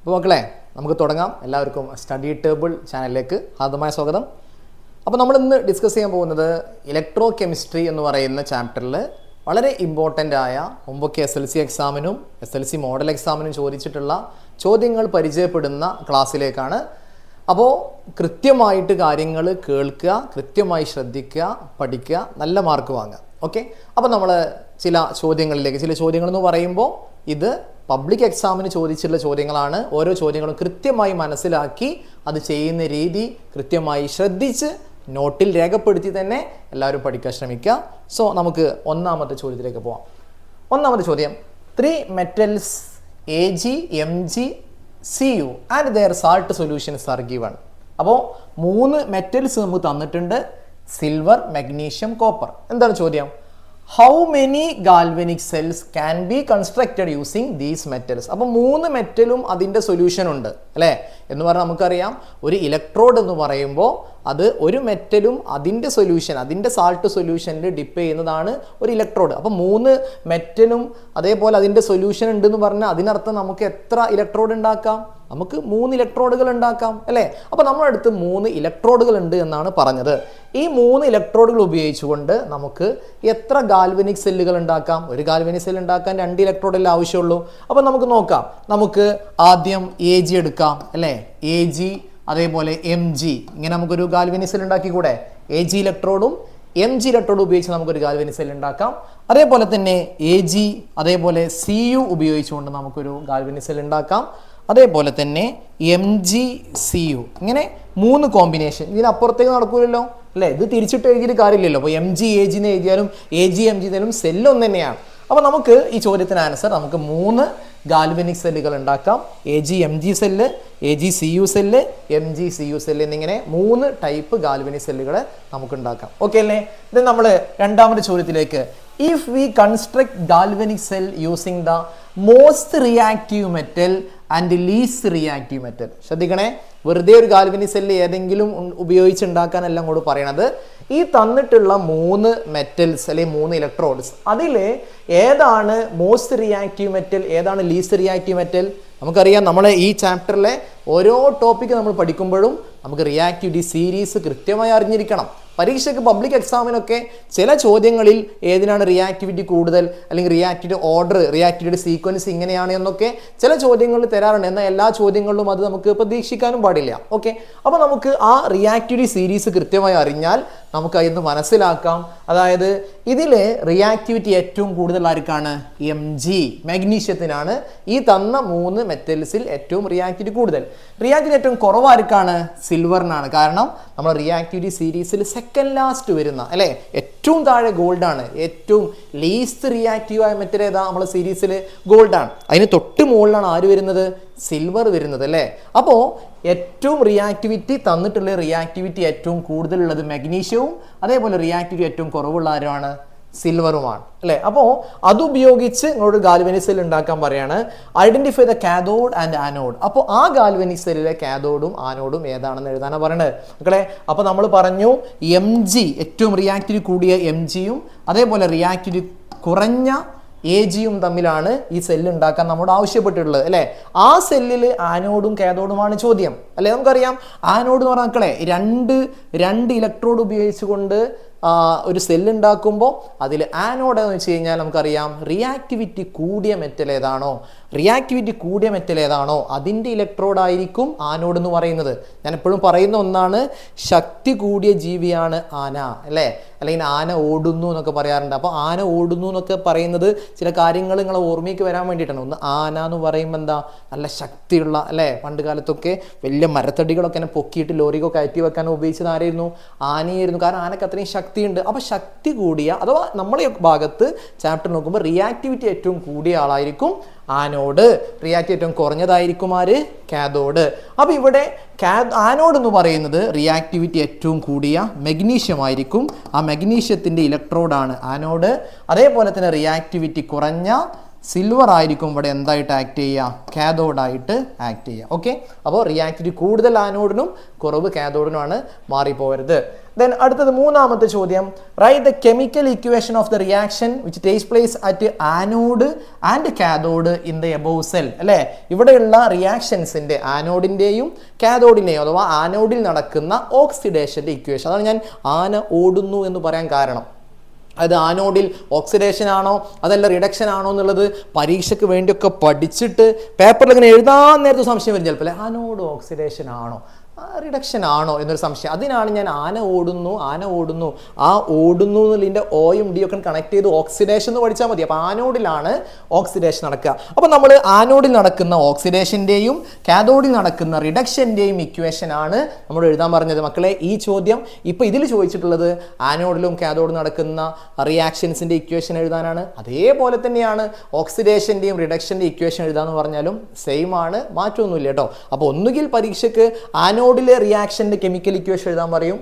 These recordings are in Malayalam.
അപ്പോൾ മക്കളെ നമുക്ക് തുടങ്ങാം. എല്ലാവർക്കും സ്റ്റഡി ടേബിൾ ചാനലിലേക്ക് ഹാർദമായ സ്വാഗതം. അപ്പോൾ നമ്മൾ ഇന്ന് ഡിസ്കസ് ചെയ്യാൻ പോകുന്നത് ഇലക്ട്രോ കെമിസ്ട്രി എന്ന് പറയുന്ന ചാപ്റ്ററിൽ വളരെ ഇമ്പോർട്ടൻ്റ് ആയ മുമ്പൊക്കെ SLC എക്സാമിനും SLC മോഡൽ എക്സാമിനും ചോദിച്ചിട്ടുള്ള ചോദ്യങ്ങൾ പരിചയപ്പെടുന്ന ക്ലാസ്സിലേക്കാണ്. അപ്പോൾ കൃത്യമായിട്ട് കാര്യങ്ങൾ കേൾക്കുക, കൃത്യമായി ശ്രദ്ധിക്കുക, പഠിക്കുക, നല്ല മാർക്ക് വാങ്ങുക. ഓക്കെ, അപ്പോൾ നമ്മൾ ചില ചോദ്യങ്ങൾ എന്ന് പറയുമ്പോൾ ഇത് പബ്ലിക് എക്സാമിന് ചോദിച്ചിട്ടുള്ള ചോദ്യങ്ങളാണ്. ഓരോ ചോദ്യങ്ങളും കൃത്യമായി മനസ്സിലാക്കി അത് ചെയ്യുന്ന രീതി കൃത്യമായി ശ്രദ്ധിച്ച് നോട്ടിൽ രേഖപ്പെടുത്തി തന്നെ എല്ലാവരും പഠിക്കാൻ ശ്രമിക്കുക. സോ നമുക്ക് ഒന്നാമത്തെ ചോദ്യത്തിലേക്ക് പോവാം. ഒന്നാമത്തെ ചോദ്യം, 3 metals Ag, Mg, Cu and their salt solutions are given. അപ്പോൾ 3 മെറ്റൽസ് നമുക്ക് തന്നിട്ടുണ്ട്, സിൽവർ, മഗ്നീഷ്യം, കോപ്പർ. എന്താണ് ചോദ്യം? How many galvanic cells can be constructed using these metals. അപ്പോൾ 3 മെറ്റലും അതിൻ്റെ സൊല്യൂഷൻ ഉണ്ട് അല്ലേ എന്ന് പറഞ്ഞാൽ നമുക്കറിയാം. ഒരു ഇലക്ട്രോഡ് എന്ന് പറയുമ്പോൾ അത് ഒരു മെറ്റലും അതിൻ്റെ സൊല്യൂഷൻ, അതിൻ്റെ സാൾട്ട് സൊല്യൂഷനിൽ ഡിപ്പ് ചെയ്യുന്നതാണ് ഒരു ഇലക്ട്രോഡ്. അപ്പോൾ 3 മെറ്റലും അതേപോലെ അതിൻ്റെ സൊല്യൂഷൻ ഉണ്ടെന്ന് പറഞ്ഞാൽ അതിനർത്ഥം നമുക്ക് എത്ര ഇലക്ട്രോഡ് ഉണ്ടാക്കാം? നമുക്ക് 3 ഇലക്ട്രോഡുകൾ ഉണ്ടാക്കാം അല്ലേ. അപ്പോൾ നമ്മുടെ അടുത്ത് 3 ഇലക്ട്രോഡുകൾ ഉണ്ട് എന്നാണ് പറഞ്ഞത്. ഈ 3 ഇലക്ട്രോഡുകൾ ഉപയോഗിച്ചുകൊണ്ട് നമുക്ക് എത്ര ഗാൽവനിക് സെല്ലുകൾ ഉണ്ടാക്കാം? ഒരു ഗാൽവനിക് സെൽ ഉണ്ടാക്കാൻ 2 ഇലക്ട്രോഡല്ലേ ആവശ്യമുള്ളൂ. അപ്പോൾ നമുക്ക് നോക്കാം. നമുക്ക് ആദ്യം Ag എടുക്കാം അല്ലേ. Ag അതേപോലെ Mg, ഇങ്ങനെ നമുക്കൊരു ഗാൽവനിക് സെൽ ഉണ്ടാക്കിക്കൂടെ? Ag ഇലക്ട്രോഡും Mg ഇലക്ട്രോഡും ഉപയോഗിച്ച് നമുക്കൊരു ഗാൽവനിക് സെൽ ഉണ്ടാക്കാം. അതേപോലെ തന്നെ Ag അതേപോലെ Cu ഉപയോഗിച്ചുകൊണ്ട് നമുക്കൊരു ഗാൽവനിക് സെൽ ഉണ്ടാക്കാം. അതേപോലെ തന്നെ MgCu, ഇങ്ങനെ 3 കോമ്പിനേഷൻ. ഇതിനപ്പുറത്തേക്ക് നടക്കൂലല്ലോ അല്ലേ. ഇത് തിരിച്ചിട്ട് എഴുതിയിട്ട് കാര്യമില്ലല്ലോ. അപ്പോൾ Mg Ag എന്ന് എഴുതിയാലും Ag Mg എന്നാലും സെല്ല് ഒന്ന് തന്നെയാണ്. അപ്പോൾ നമുക്ക് ഈ ചോദ്യത്തിന് ആൻസർ നമുക്ക് 3 ഗാൽവനിക് സെല്ലുകൾ ഉണ്ടാക്കാം. Ag Mg cell, Ag Cu cell, Mg Cu cell എന്നിങ്ങനെ 3 ടൈപ്പ് ഗാൽവനിക് സെല്ലുകൾ നമുക്ക് ഉണ്ടാക്കാം. ഓക്കെ അല്ലേ. ഇത് നമ്മൾ രണ്ടാമത്തെ ചോദ്യത്തിലേക്ക്. If we construct galvanic cell using the most reactive metal and least reactive metal. ശ്രദ്ധിക്കണേ, വെറുതെ ഒരു ഗാൽവനിക് സെല്ല് ഏതെങ്കിലും ഉപയോഗിച്ചുണ്ടാക്കാനല്ല അങ്ങോട്ട് പറയണത്. ഈ തന്നിട്ടുള്ള 3 മെറ്റൽസ് അല്ലെങ്കിൽ 3 ഇലക്ട്രോഡ്സ്, അതിൽ ഏതാണ് മോസ്റ്റ് റിയാക്റ്റീവ് മെറ്റൽ, ഏതാണ് ലീസ്റ്റ് റിയാക്റ്റീവ് മെറ്റൽ? നമുക്കറിയാം, നമ്മളെ ഈ ചാപ്റ്ററിലെ ഓരോ ടോപ്പിക്ക് നമ്മൾ പഠിക്കുമ്പോഴും നമുക്ക് റിയാക്ടിവിറ്റി സീരീസ് കൃത്യമായി അറിഞ്ഞിരിക്കണം. പരീക്ഷയ്ക്ക് പബ്ലിക് എക്സാമിനൊക്കെ ചില ചോദ്യങ്ങളിൽ ഏതിനാണ് റിയാക്ടിവിറ്റി കൂടുതൽ, അല്ലെങ്കിൽ റിയാക്ടിവിറ്റി ഓർഡർ, റിയാക്ടിവിറ്റി സീക്വൻസ് ഇങ്ങനെയാണ് എന്നൊക്കെ ചില ചോദ്യങ്ങളിൽ തരാറുണ്ട്. എന്നാൽ എല്ലാ ചോദ്യങ്ങളിലും അത് നമുക്ക് പ്രതീക്ഷിക്കാനും പാടില്ല. ഓക്കെ, അപ്പോൾ നമുക്ക് ആ റിയാക്ടിവിറ്റി സീരീസ് കൃത്യമായി അറിഞ്ഞാൽ നമുക്ക് അതിന് മനസ്സിലാക്കാം. അതായത് ഇതിലെ റിയാക്ടിവിറ്റി ഏറ്റവും കൂടുതൽ ആർക്കാണ്? Mg, മഗ്നീഷ്യത്തിനാണ്. ഈ തന്ന 3 മെറ്റൽസിൽ ഏറ്റവും റിയാക്ടിവിറ്റി കൂടുതൽ. റിയാക്ടിവിറ്റി ഏറ്റവും കുറവാർക്കാണ്? സിൽവറിനാണ്. കാരണം നമ്മൾ റിയാക്ടിവിറ്റി സീരീസിൽ സെക്കൻഡ് ലാസ്റ്റ് വരുന്ന അല്ലേ, ഏറ്റവും താഴെ ഗോൾഡാണ്. ഏറ്റവും ലീസ്റ്റ് റിയാക്റ്റീവായ മെറ്റൽ ഏതാ? നമ്മളെ സീരീസിൽ ഗോൾഡാണ്. അതിന് തൊട്ട് മുകളിലാണ് ആര് വരുന്നത്? സിൽവർ വരുന്നത് അല്ലേ. അപ്പോൾ ഏറ്റവും റിയാക്ടിവിറ്റി തന്നിട്ടുള്ള റിയാക്ടിവിറ്റി ഏറ്റവും കൂടുതലുള്ളത് മഗ്നീഷ്യവും, അതേപോലെ റിയാക്ടിവിറ്റി ഏറ്റവും കുറവുള്ള ആരുമാണ്? സിൽവറുമാണ് അല്ലേ. അപ്പോൾ അതുപയോഗിച്ച് നിങ്ങളോട് ഗാൽവനിക് സെൽ ഉണ്ടാക്കാൻ പറയാണ്. Identify the cathode and anode. അപ്പോൾ ആ ഗാൽവനിക് സെല്ലിലെ കാഥോഡും ആനോഡും ഏതാണെന്ന് എഴുതാനാണ് പറയുന്നത് മക്കളെ. അപ്പോൾ നമ്മൾ പറഞ്ഞു Mg, ഏറ്റവും റിയാക്ടിവിറ്റി കൂടിയ Mgയും അതേപോലെ റിയാക്ടിവിറ്റി കുറഞ്ഞ Agയും തമ്മിലാണ് ഈ സെല്ല് ഉണ്ടാക്കാൻ നമ്മോട് ആവശ്യപ്പെട്ടിട്ടുള്ളത് അല്ലേ. ആ സെല്ലിൽ ആനോഡും കാഥോഡുമാണ് ചോദ്യം അല്ലേ. നമുക്കറിയാം ആനോഡ് എന്ന് പറഞ്ഞാൽ മക്കളെ രണ്ട് ഇലക്ട്രോഡ് ഉപയോഗിച്ചുകൊണ്ട് ഒരു സെല്ല് ഉണ്ടാക്കുമ്പോൾ അതിൽ ആനോഡ് എന്ന് വെച്ച് കഴിഞ്ഞാൽ നമുക്കറിയാം റിയാക്ടിവിറ്റി കൂടിയ മെറ്റൽ ഏതാണോ അതിൻ്റെ ഇലക്ട്രോഡ് ആയിരിക്കും ആനോഡ് എന്ന് പറയുന്നത്. ഞാൻ എപ്പോഴും പറയുന്ന ഒന്നാണ്, ശക്തി കൂടിയ ജീവിയാണ് ആന അല്ലേ, അല്ലെങ്കിൽ ആന ഓടുന്നു എന്നൊക്കെ പറയാറുണ്ട്. അപ്പോൾ ആന ഓടുന്നു എന്നൊക്കെ പറയുന്നത് ചില കാര്യങ്ങൾ നിങ്ങളെ ഓർമ്മയ്ക്ക് വരാൻ വേണ്ടിയിട്ടാണ്. ഒന്ന് ആന എന്ന് പറയുമ്പോൾ എന്താ, നല്ല ശക്തിയുള്ള അല്ലേ. പണ്ട് കാലത്തൊക്കെ വലിയ മരത്തടികളൊക്കെ എന്നെ പൊക്കിയിട്ട് ലോറിയൊക്കെ കയറ്റി വെക്കാൻ ഉപയോഗിച്ചത് ആരായിരുന്നു? ആനയായിരുന്നു. കാരണം ആനക്ക് അത്രയും ശക്തിയുണ്ട്. അപ്പോൾ ശക്തി കൂടിയ, അഥവാ നമ്മളെ ഭാഗത്ത് ചാപ്റ്റർ നോക്കുമ്പോൾ റിയാക്ടിവിറ്റി ഏറ്റവും കൂടിയ ആളായിരിക്കും ആനോഡ്, റിയാക്ടിവിറ്റി ഏറ്റവും കുറഞ്ഞതായിരിക്കും ആര്? കാഥോഡ്. അപ്പോൾ ഇവിടെ ആനോഡ് എന്ന് പറയുന്നത് റിയാക്ടിവിറ്റി ഏറ്റവും കൂടിയ മഗ്നീഷ്യം ആയിരിക്കും. ആ മഗ്നീഷ്യത്തിൻ്റെ ഇലക്ട്രോഡാണ് ആനോഡ്. അതേപോലെ തന്നെ റിയാക്ടിവിറ്റി കുറഞ്ഞ സിൽവർ ആയിരിക്കും ഇവിടെ എന്തായിട്ട് ആക്ട് ചെയ്യുക? കാഥോഡായിട്ട് ആക്ട് ചെയ്യുക. ഓക്കെ, അപ്പോൾ റിയാക്ടിവിറ്റി കൂടുതൽ ആനോഡിനും കുറവ് കാഥോഡിനുമാണ്, മാറിപ്പോകരുത്. Then അടുത്തത് മൂന്നാമത്തെ ചോദ്യം, write the chemical equation of the reaction which takes place at anode and cathode in the above cell. അല്ലേ, ഇവിടെയുള്ള റിയാക്ഷൻസിന്റെ ആനോഡിന്റെയും കാഥോഡിന്റെയും അഥവാ ആനോഡിൽ നടക്കുന്ന ഓക്സിഡേഷന്റെ ഇക്വേഷൻ, അതാണ് ഞാൻ ആന ഓടുന്നു എന്ന് പറയാൻ കാരണം. അത് ആനോഡിൽ ഓക്സിഡേഷൻ ആണോ അതല്ല റിഡക്ഷൻ ആണോ എന്നുള്ളത് പരീക്ഷയ്ക്ക് വേണ്ടിയൊക്കെ പഠിച്ചിട്ട് പേപ്പറിൽ ഇങ്ങനെ എഴുതാൻ നേരത്തെ സംശയം വരും ചിലപ്പോൾ, ആനോഡ് ഓക്സിഡേഷൻ ആണോ റിഡക്ഷൻ ആണോ എന്നൊരു സംശയം. അതിനാണ് ഞാൻ ആന ഓടുന്നു ആ ഓടുന്നു എന്നുള്ളതിൻ്റെ ഓയും ഡി ഒക്കെ കണക്ട് ചെയ്ത് ഓക്സിഡേഷൻ എന്ന് പഠിച്ചാൽ മതി. അപ്പോൾ ആനോഡിലാണ് ഓക്സിഡേഷൻ നടക്കുക. അപ്പോൾ നമ്മൾ ആനോഡിൽ നടക്കുന്ന ഓക്സിഡേഷൻ്റെയും കാഥോഡിൽ നടക്കുന്ന റിഡക്ഷൻ്റെയും ഇക്വേഷൻ ആണ് നമ്മൾ എഴുതാൻ പറഞ്ഞത് മക്കളെ. ഈ ചോദ്യം ഇപ്പോൾ ഇതിൽ ചോദിച്ചിട്ടുള്ളത് ആനോഡിലും കാഥോഡിലും നടക്കുന്ന റിയാക്ഷൻസിൻ്റെ ഇക്വേഷൻ എഴുതാനാണ്. അതേപോലെ തന്നെയാണ് ഓക്സിഡേഷൻ്റെയും റിഡക്ഷൻ്റെ ഇക്വേഷൻ എഴുതാന്ന് പറഞ്ഞാലും സെയിം ആണ്, മാറ്റമൊന്നുമില്ല കേട്ടോ. അപ്പോൾ ഒന്നുകിൽ പരീക്ഷയ്ക്ക് ആനോഡിലെ റിയാക്ഷൻ്റെ കെമിക്കൽ ഇക്വേഷൻ എഴുതാൻ പറയും,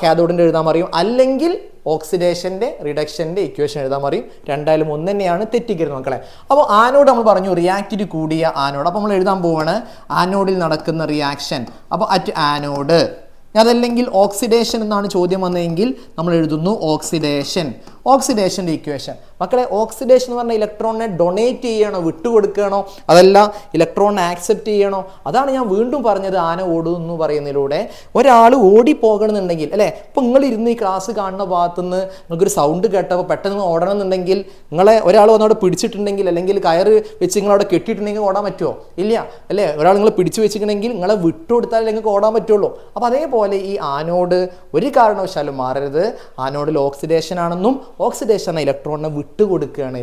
കാഥോഡിൻ്റെ എഴുതാൻ പറയും, അല്ലെങ്കിൽ ഓക്സിഡേഷൻ്റെ റിഡക്ഷൻ്റെ ഇക്വേഷൻ എഴുതാൻ പറയും. രണ്ടായാലും ഒന്ന് തന്നെയാണ്, തെറ്റിക്കരുത് മക്കളെ. അപ്പോൾ ആനോഡ് നമ്മൾ പറഞ്ഞു റിയാക്റ്റീവ് കൂടിയ ആനോഡ്. അപ്പോൾ നമ്മൾ എഴുതാൻ പോവാണ് ആനോഡിൽ നടക്കുന്ന റിയാക്ഷൻ. അപ്പോൾ അറ്റ് ആനോഡ്, അതല്ലെങ്കിൽ ഓക്സിഡേഷൻ എന്നാണ് ചോദ്യം വന്നതെങ്കിൽ നമ്മൾ എഴുതുന്നു ഓക്സിഡേഷൻ്റെ ഇക്വേഷൻ. മക്കളെ ഓക്സിഡേഷൻ എന്ന് പറഞ്ഞാൽ ഇലക്ട്രോണിനെ ഡൊണേറ്റ് ചെയ്യണോ വിട്ടുകൊടുക്കണോ അതല്ല ഇലക്ട്രോണിനെ ആക്സെപ്റ്റ് ചെയ്യണോ? അതാണ് ഞാൻ വീണ്ടും പറഞ്ഞത് ആന ഓടുന്നു പറയുന്നതിലൂടെ. ഒരാൾ ഓടിപ്പോകണമെന്നുണ്ടെങ്കിൽ അല്ലേ, ഇപ്പോൾ നിങ്ങളിരുന്ന് ഈ ക്ലാസ് കാണുന്ന ഭാഗത്തുനിന്ന് നിങ്ങൾക്കൊരു സൗണ്ട് കേട്ടപ്പോൾ പെട്ടെന്ന് ഓടണം എന്നുണ്ടെങ്കിൽ നിങ്ങളെ ഒരാൾ വന്നവിടെ പിടിച്ചിട്ടുണ്ടെങ്കിൽ അല്ലെങ്കിൽ കയറ് വെച്ച് നിങ്ങളവിടെ കെട്ടിയിട്ടുണ്ടെങ്കിൽ ഓടാൻ പറ്റുമോ? ഇല്ല അല്ലേ. ഒരാൾ നിങ്ങൾ പിടിച്ചു വെച്ചിട്ടുണ്ടെങ്കിൽ നിങ്ങളെ വിട്ടുകൊടുത്താൽ നിങ്ങൾക്ക് ഓടാൻ പറ്റുള്ളൂ. അപ്പോൾ അതേപോലെ ഈ ആനോഡ് ഒരു കാരണവശാലും മാറരുത്. ആനോഡിൽ ഓക്സിഡേഷൻ ആണെന്നും ഓക്സിഡേഷൻ ഇലക്ട്രോണിനെ വിട്ടുകൊടുക്കണം,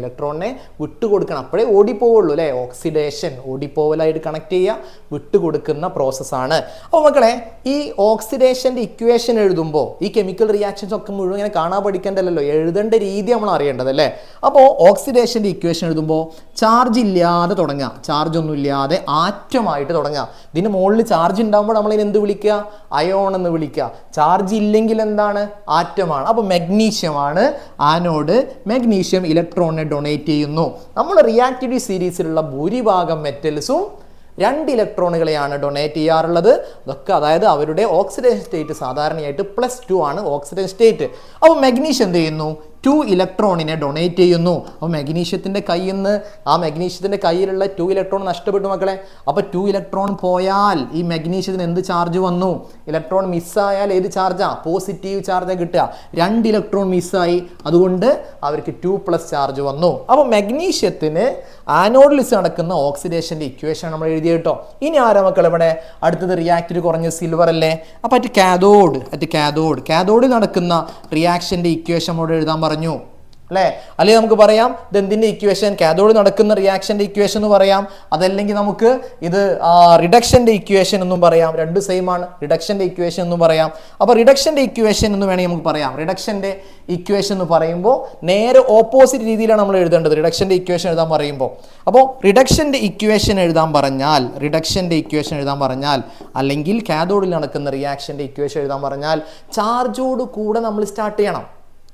അപ്പോഴേ ഓടിപ്പോവുള്ളൂ അല്ലേ. ഓക്സിഡേഷൻ ഓടിപ്പോവലായിട്ട് കണക്ട് ചെയ്യുക, വിട്ടുകൊടുക്കുന്ന പ്രോസസ്സാണ്. അപ്പോൾ മക്കളെ ഈ ഓക്സിഡേഷൻ്റെ ഇക്വേഷൻ എഴുതുമ്പോൾ ഈ കെമിക്കൽ റിയാക്ഷൻസ് ഒക്കെ മുഴുവൻ ഇങ്ങനെ കാണാൻ പഠിക്കേണ്ടല്ലോ, എഴുതേണ്ട രീതി നമ്മൾ അറിയേണ്ടത് അല്ലേ. അപ്പോൾ ഓക്സിഡേഷൻ്റെ ഇക്വേഷൻ എഴുതുമ്പോൾ ചാർജ് ഇല്ലാതെ തുടങ്ങുക, ചാർജ് ഒന്നും ഇല്ലാതെ ആറ്റമായിട്ട് തുടങ്ങുക. ഇതിന് മുകളിൽ ചാർജ് ഉണ്ടാകുമ്പോൾ നമ്മളിതിന് എന്ത് വിളിക്കുക? അയോൺ എന്ന് വിളിക്കുക. ചാർജ് ഇല്ലെങ്കിൽ എന്താണ്? ആറ്റമാണ്. അപ്പോൾ മെഗ്നീഷ്യമാണ് ആനോഡ്. മെഗ്നീഷ്യം ഇലക്ട്രോണിനെ ഡൊണേറ്റ് ചെയ്യുന്നു. നമ്മൾ റിയാക്റ്റീവ് സീരീസിലുള്ള ഭൂരിഭാഗം മെറ്റൽസും 2 ഇലക്ട്രോണുകളെയാണ് ഡൊണേറ്റ് ചെയ്യാറുള്ളത്. ഇതൊക്കെ അതായത് അവരുടെ ഓക്സിഡേഷൻ സ്റ്റേറ്റ് സാധാരണയായിട്ട് +2 ആണ് ഓക്സിഡേഷൻ സ്റ്റേറ്റ്. അപ്പോൾ മെഗ്നീഷ്യം എന്ത് ചെയ്യുന്നു? 2 ഇലക്ട്രോണിനെ ഡൊണേറ്റ് ചെയ്യുന്നു. അപ്പോൾ മെഗ്നീഷ്യത്തിൻ്റെ കയ്യിലുള്ള 2 ഇലക്ട്രോൺ നഷ്ടപ്പെട്ടു മക്കളെ. അപ്പോൾ 2 ഇലക്ട്രോൺ പോയാൽ ഈ മെഗ്നീഷ്യത്തിന് എന്ത് ചാർജ് വന്നു? ഇലക്ട്രോൺ മിസ്സായാൽ ഏത് ചാർജാ? പോസിറ്റീവ് ചാർജാണ് കിട്ടുക. 2 ഇലക്ട്രോൺ മിസ്സായി, അതുകൊണ്ട് അവർക്ക് 2+ ചാർജ് വന്നു. അപ്പോൾ മെഗ്നീഷ്യത്തിന് ആനോഡിൽ നടക്കുന്ന ഓക്സിഡേഷൻ്റെ ഇക്വേഷൻ നമ്മൾ എഴുതി കേട്ടോ. ഇനി ആരാ മക്കൾ ഇവിടെ അടുത്തത്? റിയാക്റ്റീവ് കുറഞ്ഞ സിൽവർ അല്ലേ. അപ്പോൾ കാഥോഡിൽ നടക്കുന്ന റിയാക്ഷൻ്റെ ഇക്വേഷൻ നമ്മളോട് എഴുതാൻ പറഞ്ഞു അല്ലേ. അല്ലെങ്കിൽ നമുക്ക് പറയാം ഇതെന്തിൻ്റെ ഇക്വേഷൻ? കാഥോഡിൽ നടക്കുന്ന റിയാക്ഷൻ്റെ ഇക്വേഷൻ എന്ന് പറയാം. അതല്ലെങ്കിൽ നമുക്ക് ഇത് റിഡക്ഷൻ്റെ ഇക്വേഷൻ എന്നും പറയാം. രണ്ട് സെയിം ആണ്. റിഡക്ഷൻ്റെ ഇക്വേഷൻ എന്നും പറയാം. അപ്പോൾ റിഡക്ഷൻ്റെ ഇക്വേഷൻ എന്ന് വേണമെങ്കിൽ നമുക്ക് പറയാം. റിഡക്ഷൻ്റെ ഇക്വേഷൻ എന്ന് പറയുമ്പോൾ നേരെ ഓപ്പോസിറ്റ് രീതിയിലാണ് നമ്മൾ എഴുതേണ്ടത് റിഡക്ഷൻ്റെ ഇക്വേഷൻ എഴുതാൻ പറയുമ്പോൾ. അപ്പോൾ റിഡക്ഷൻ്റെ ഇക്വേഷൻ എഴുതാൻ പറഞ്ഞാൽ അല്ലെങ്കിൽ കാഥോഡിൽ നടക്കുന്ന റിയാക്ഷൻ്റെ ഇക്വേഷൻ എഴുതാൻ പറഞ്ഞാൽ ചാർജോട് കൂടെ നമ്മൾ സ്റ്റാർട്ട് ചെയ്യണം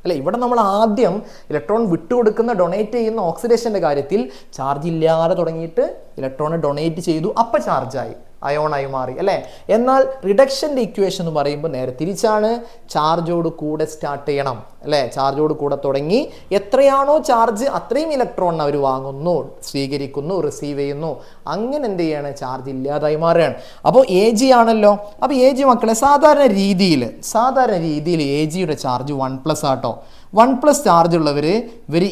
അല്ലേ. ഇവിടെ നമ്മൾ ആദ്യം ഇലക്ട്രോൺ വിട്ടുകൊടുക്കുന്ന ഡൊണേറ്റ് ചെയ്യുന്ന ഓക്സിഡേഷൻ്റെ കാര്യത്തിൽ ചാർജ് ഇല്ലാതെ തുടങ്ങിയിട്ട് ഇലക്ട്രോണെ ഡൊണേറ്റ് ചെയ്തു, അപ്പോൾ ചാർജായി, അയോണായി മാറി അല്ലേ. എന്നാൽ റിഡക്ഷൻ്റെ ഇക്വേഷൻ എന്ന് പറയുമ്പോൾ നേരെ തിരിച്ചാണ്. ചാർജോട് കൂടെ സ്റ്റാർട്ട് ചെയ്യണം അല്ലേ. ചാർജോട് കൂടെ തുടങ്ങി എത്രയാണോ ചാർജ് അത്രയും ഇലക്ട്രോൺ അവർ വാങ്ങുന്നു, സ്വീകരിക്കുന്നു, റിസീവ് ചെയ്യുന്നു. അങ്ങനെ എന്ത് ചെയ്യാണ്? ചാർജ് ഇല്ലാതായി മാറുകയാണ്. അപ്പോൾ AG ആണല്ലോ. അപ്പോൾ AG മക്കളെ സാധാരണ രീതിയിൽ AGയുടെ ചാർജ് 1+ ആട്ടോ. 1+ ചാർജ് ഉള്ളവർ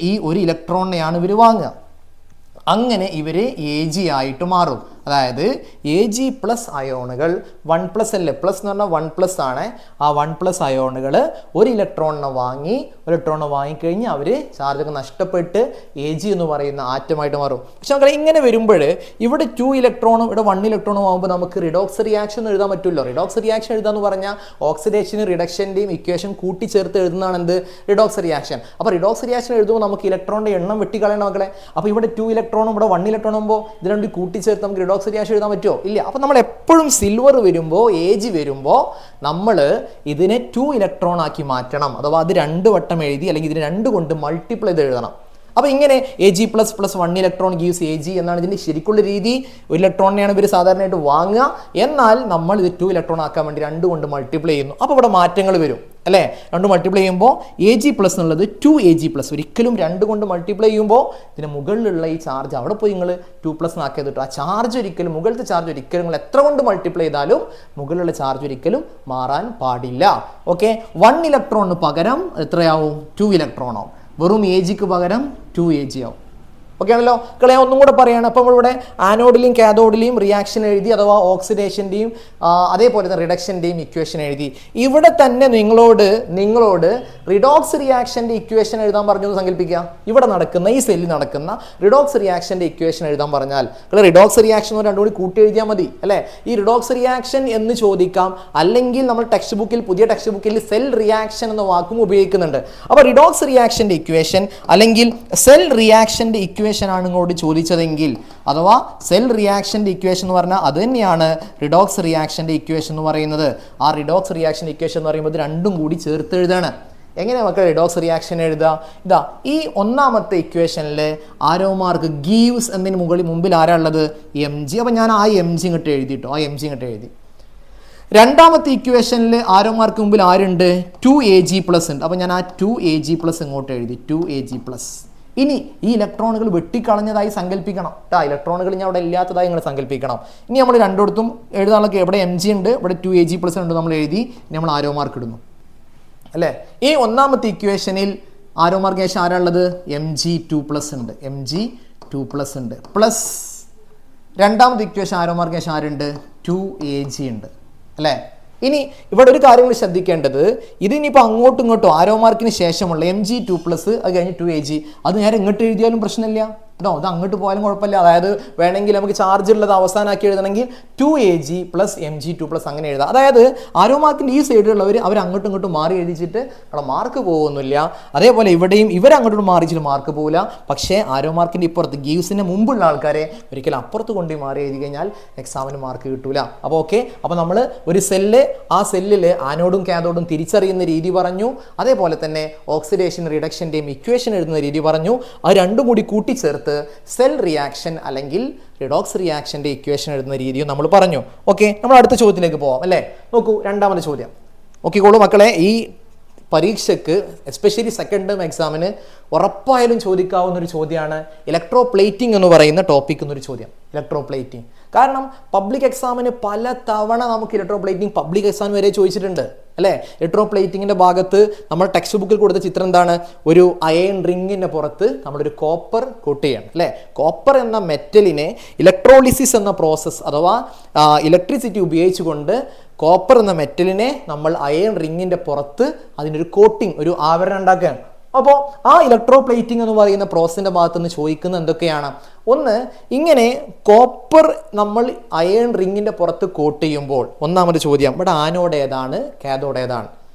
ഈ 1 ഇലക്ട്രോണിനെയാണ് ഇവർ വാങ്ങുക. അങ്ങനെ ഇവർ AG ആയിട്ട് മാറും. അതായത് Ag+ അയോണുകൾ 1+ അല്ലേ, പ്ലസ് എന്ന് പറഞ്ഞാൽ 1+ ആണ്. ആ 1+ അയോണുകൾ 1 ഇലക്ട്രോണിനെ വാങ്ങിക്കഴിഞ്ഞ് അവർ ചാർജൊക്കെ നഷ്ടപ്പെട്ട് Ag എന്ന് പറയുന്ന ആറ്റമായിട്ട് മാറും. പക്ഷെ നമുക്ക് ഇങ്ങനെ വരുമ്പോൾ ഇവിടെ 2 ഇലക്ട്രോണും ഇവിടെ 1 ഇലക്ട്രോണും ആകുമ്പോൾ നമുക്ക് റിഡോക്സ് റിയാക്ഷൻ എഴുതാൻ പറ്റുമല്ലോ. റിഡോക്സ് റിയാക്ഷൻ എഴുതാന്ന് പറഞ്ഞാൽ ഓക്സിഡേഷനും റിഡക്ഷൻ്റെയും ഇക്വേഷൻ കൂട്ടിച്ചേർത്ത് എഴുതുന്നതാണ് എന്ത്? Redox reaction. അപ്പോൾ റിഡോക്സ് റിയാക്ഷൻ എഴുതുമ്പോൾ നമുക്ക് ഇലക്ട്രോണിൻ്റെ എണ്ണം വെട്ടിക്കളയണം മക്കളെ. അപ്പോൾ ഇവിടെ 2 ഇലക്ട്രോണും ഇവിടെ 1 ഇലക്ട്രോണും ആകുമ്പോൾ ഇത് രണ്ടും കൂട്ടിച്ചേർത്ത് നമുക്ക് റിഡോക്സ് റിയാക്ഷൻ എഴുതാൻ പറ്റുമോ? ഇല്ല. അപ്പോൾ നമ്മൾ എപ്പോഴും സിൽവർ വരുമ്പോൾ AG വരുമ്പോൾ നമ്മൾ ഇതിനെ 2 ഇലക്ട്രോൺ ആക്കി മാറ്റണം. അഥവാ അത് 2 വട്ടം എഴുതി അല്ലെങ്കിൽ ഇതിനെ 2 കൊണ്ട് മൾട്ടിപ്ലൈ ചെയ്ത് എഴുതണം. അപ്പോൾ ഇങ്ങനെ Ag++ 1 ഇലക്ട്രോൺ ഗീവ്സ് Ag എന്നാണ് ഇതിൻ്റെ ശരിക്കുള്ള രീതി. 1 ഇലക്ട്രോണിനെയാണ് ഇവർ സാധാരണയായിട്ട് വാങ്ങുക. എന്നാൽ നമ്മൾ ഇത് 2 ഇലക്ട്രോൺ ആക്കാൻ വേണ്ടി 2 കൊണ്ട് മൾട്ടിപ്ലൈ ചെയ്യുന്നു. അപ്പോൾ ഇവിടെ മാറ്റങ്ങൾ വരും. അല്ലേ? 2 മൾട്ടിപ്ലൈ ചെയ്യുമ്പോൾ Ag+ എന്നുള്ളത് 2Ag+. ഒരിക്കലും 2 കൊണ്ട് മൾട്ടിപ്ലൈ ചെയ്യുമ്പോൾ ഇതിന് മുകളിലുള്ള ഈ ചാർജ് അവിടെ പോയി നിങ്ങൾ 2+ ആക്കിയത് കിട്ടും. ആ ചാർജ് ഒരിക്കലും, മുകളിലത്തെ ചാർജ് ഒരിക്കലും നിങ്ങൾ എത്ര കൊണ്ട് മൾട്ടിപ്ലൈ ചെയ്താലും മുകളിലുള്ള ചാർജ് ഒരിക്കലും മാറാൻ പാടില്ല. ഓക്കെ, 1 ഇലക്ട്രോണിന് പകരം എത്രയാവും? 2 ഇലക്ട്രോൺ ആവും. വെറും Agക്ക് പകരം 2Ag ആവും. ഓക്കെ ആണല്ലോ? ഞാൻ ഒന്നും കൂടെ പറയുകയാണ്. അപ്പോൾ നമ്മളിവിടെ ആനോഡിലെയും കാഥോഡിലെയും റിയാക്ഷൻ എഴുതി, അഥവാ ഓക്സിഡേഷൻ്റെയും അതേപോലെ തന്നെ റിഡക്ഷൻ്റെയും ഇക്വേഷൻ എഴുതി. ഇവിടെ തന്നെ നിങ്ങളോട് റിഡോക്സ് റിയാക്ഷൻ്റെ ഇക്വേഷൻ എഴുതാൻ പറഞ്ഞു എന്ന് സങ്കല്പിക്കുക. ഇവിടെ നടക്കുന്ന, ഈ സെല്ലിൽ നടക്കുന്ന റിഡോക്സ് റിയാക്ഷൻ്റെ ഇക്വേഷൻ എഴുതാൻ പറഞ്ഞാൽ റിഡോക്സ് റിയാക്ഷൻ രണ്ടും കൂടി കൂട്ടി എഴുതിയാൽ മതി അല്ലേ? ഈ റിഡോക്സ് റിയാക്ഷൻ എന്ന് ചോദിക്കാം, അല്ലെങ്കിൽ നമ്മൾ ടെക്സ്റ്റ് ബുക്കിൽ, പുതിയ ടെക്സ്റ്റ് ബുക്കിൽ സെൽ റിയാക്ഷൻ എന്ന വാക്കും ഉപയോഗിക്കുന്നുണ്ട്. അപ്പോൾ റിഡോക്സ് റിയാക്ഷൻ്റെ ഇക്വേഷൻ അല്ലെങ്കിൽ സെൽ റിയാക്ഷൻ്റെ ഇക്വേഷൻ ആണ് ഇങ്ങോട്ട് ചോദിച്ചതെങ്കിൽ, അഥവാ സെൽ റിയാക്ഷൻ്റെ ഇക്വേഷൻ എന്ന് പറഞ്ഞാൽ അത് തന്നെയാണ് റിഡോക്സ് റിയാക്ഷൻ്റെ ഇക്വേഷൻ എന്ന് പറയുന്നത്. ആ റിഡോക്സ് റിയാക്ഷൻ ഇക്വേഷൻ എന്ന് പറയുമ്പോൾ രണ്ടും കൂടി ചേർത്ത് എഴുതാണ്. എങ്ങനെ നമുക്ക് റിഡോക്സ് റിയാക്ഷൻ എഴുതുക? ഇതാ, ഈ ഒന്നാമത്തെ ഇക്വേഷനിൽ ആരോ മാർക്ക് ഗീവ്സ് എന്നതിന് മുമ്പിൽ ആരാ ഉള്ളത്? Mg. അപ്പം ഞാൻ ആ Mg ഇങ്ങോട്ട് എഴുതിട്ടോ, ആ Mg ഇങ്ങോട്ട് എഴുതി. രണ്ടാമത്തെ ഇക്വേഷനിൽ ആരോ മാർക്ക് മുമ്പിൽ ആരുണ്ട്? 2Ag+ ഉണ്ട്. അപ്പം ഞാൻ ആ 2Ag+ ഇങ്ങോട്ട് എഴുതി, 2Ag+. ഇനി ഈ ഇലക്ട്രോണുകൾ വെട്ടിക്കളഞ്ഞതായി സങ്കല്പിക്കണം. ഇലക്ട്രോണുകൾ ഞാൻ അവിടെ ഇല്ലാത്തതായി നിങ്ങൾ സങ്കല്പിക്കണം. ഇനി നമ്മൾ രണ്ടിടത്തും എഴുതാനൊക്കെ എവിടെ Mg ഉണ്ട്, ഇവിടെ 2Ag+ ഉണ്ട്, നമ്മൾ എഴുതി. നമ്മൾ ആരോ മാർക്ക് ഇടുന്നു അല്ലേ? ഈ ഒന്നാമത്തെ ഇക്വേഷനിൽ ആരോ മാർക്ക് ശേഷം ആരാളുള്ളത്? Mg2+ ഉണ്ട്, Mg2+ ഉണ്ട്. പ്ലസ് രണ്ടാമത്തെ ഇക്വേഷൻ ആരോ മാർക്ക് ശേഷം ആരുണ്ട്? 2Ag ഉണ്ട് അല്ലേ? ഇനി ഇവിടെ ഒരു കാര്യം ശ്രദ്ധിക്കേണ്ടത്, ഇതിനിപ്പോൾ അങ്ങോട്ടും ഇങ്ങോട്ടും ആരോ മാർക്കിന് ശേഷമുള്ള Mg2+, അത് കഴിഞ്ഞ് 2Ag, അത് നേരെ ഇങ്ങോട്ട് എഴുതിയാലും പ്രശ്നമില്ല കേട്ടോ. അത് അങ്ങോട്ട് പോയാലും കുഴപ്പമില്ല. അതായത് വേണമെങ്കിൽ നമുക്ക് ചാർജ് ഉള്ളത് അവസാനമാക്കി എഴുതണമെങ്കിൽ 2Ag + Mg2+ അങ്ങനെ എഴുതാം. അതായത് ആരോ മാർക്കിൻ്റെ ഈ സൈഡിലുള്ളവർ അവർ അങ്ങോട്ടും ഇങ്ങോട്ടും മാറി എഴുതിച്ചിട്ട് അവിടെ മാർക്ക് പോകുന്നില്ല. അതേപോലെ ഇവിടെയും ഇവർ അങ്ങോട്ടും മാറിച്ചിട്ട് മാർക്ക് പോകില്ല. പക്ഷേ ആരോ മാർക്കിൻ്റെ ഇപ്പുറത്ത് ഗീവ്സിന് മുമ്പുള്ള ആൾക്കാരെ ഒരിക്കലും അപ്പുറത്ത് കൊണ്ട് മാറി എഴുതി കഴിഞ്ഞാൽ എക്സാമിന് മാർക്ക് കിട്ടൂല. അപ്പോൾ ഓക്കെ, അപ്പോൾ നമ്മൾ ഒരു സെല്ല്, ആ സെല്ലിൽ ആനോഡും കാഥോഡും തിരിച്ചറിയുന്ന രീതി പറഞ്ഞു. അതേപോലെ തന്നെ ഓക്സിഡേഷൻ റിഡക്ഷൻ്റെയും ഇക്വേഷൻ എഴുതുന്ന രീതി പറഞ്ഞു. അത് രണ്ടും കൂടി കൂട്ടിച്ചേർത്ത് സെൽ റിയാക്ഷൻ അല്ലെങ്കിൽ റിഡോക്സ് റിയാക്ഷൻ്റെ ഇക്വേഷൻ എഴുതുന്ന രീതിയും നമ്മൾ പറഞ്ഞു. ഓക്കെ, നമ്മൾ അടുത്ത ചോദ്യത്തിലേക്ക് പോവാം അല്ലേ? നോക്കൂ, രണ്ടാമത്തെ ചോദ്യം നോക്കിക്കോളൂ മക്കളെ. ഈ പരീക്ഷയ്ക്ക് എസ്പെഷ്യലി സെക്കൻഡ് ടേം എക്സാമിന് ഉറപ്പായാലും ചോദിക്കാവുന്ന ഒരു ചോദ്യമാണ് ഇലക്ട്രോ പ്ലേറ്റിംഗ് എന്ന് പറയുന്ന ടോപ്പിക് എന്നൊരു ചോദ്യം. ഇലക്ട്രോ പ്ലേറ്റിംഗ് കാരണം പബ്ലിക് എക്സാമിന് പല തവണ നമുക്ക് ഇലക്ട്രോ പ്ലേറ്റിംഗ് പബ്ലിക് എക്സാം വരെ ചോദിച്ചിട്ടുണ്ട് അല്ലേ? ഇലക്ട്രോ പ്ലേറ്റിങ്ങിൻ്റെ ഭാഗത്ത് നമ്മൾ ടെക്സ്റ്റ് ബുക്കിൽ കൊടുത്ത ചിത്രം എന്താണ്? ഒരു അയൺ റിങ്ങിൻ്റെ പുറത്ത് നമ്മളൊരു കോപ്പർ കോട്ട് ചെയ്യണം അല്ലേ? കോപ്പർ എന്ന മെറ്റലിനെ ഇലക്ട്രോളിസിസ് എന്ന പ്രോസസ്സ്, അഥവാ ഇലക്ട്രിസിറ്റി ഉപയോഗിച്ചുകൊണ്ട് കോപ്പർ എന്ന മെറ്റലിനെ നമ്മൾ അയൺ റിങ്ങിൻ്റെ പുറത്ത് അതിനൊരു കോട്ടിങ്, ഒരു ആവരണം ഉണ്ടാക്കുകയാണ്. അപ്പോൾ ആ ഇലക്ട്രോ പ്ലേറ്റിംഗ് എന്ന് പറയുന്ന പ്രോസസ്സിൻ്റെ ഭാഗത്ത് നിന്ന് ചോദിക്കുന്നത് എന്തൊക്കെയാണ്? ഒന്ന്, ഇങ്ങനെ കോപ്പർ നമ്മൾ അയൺ റിങ്ങിൻ്റെ പുറത്ത് കോട്ട് ചെയ്യുമ്പോൾ ഒന്നാമത് ചോദ്യം ഇവിടെ ആനോഡ് ഏതാണ്, കാഥോഡ് ഏതാണ്?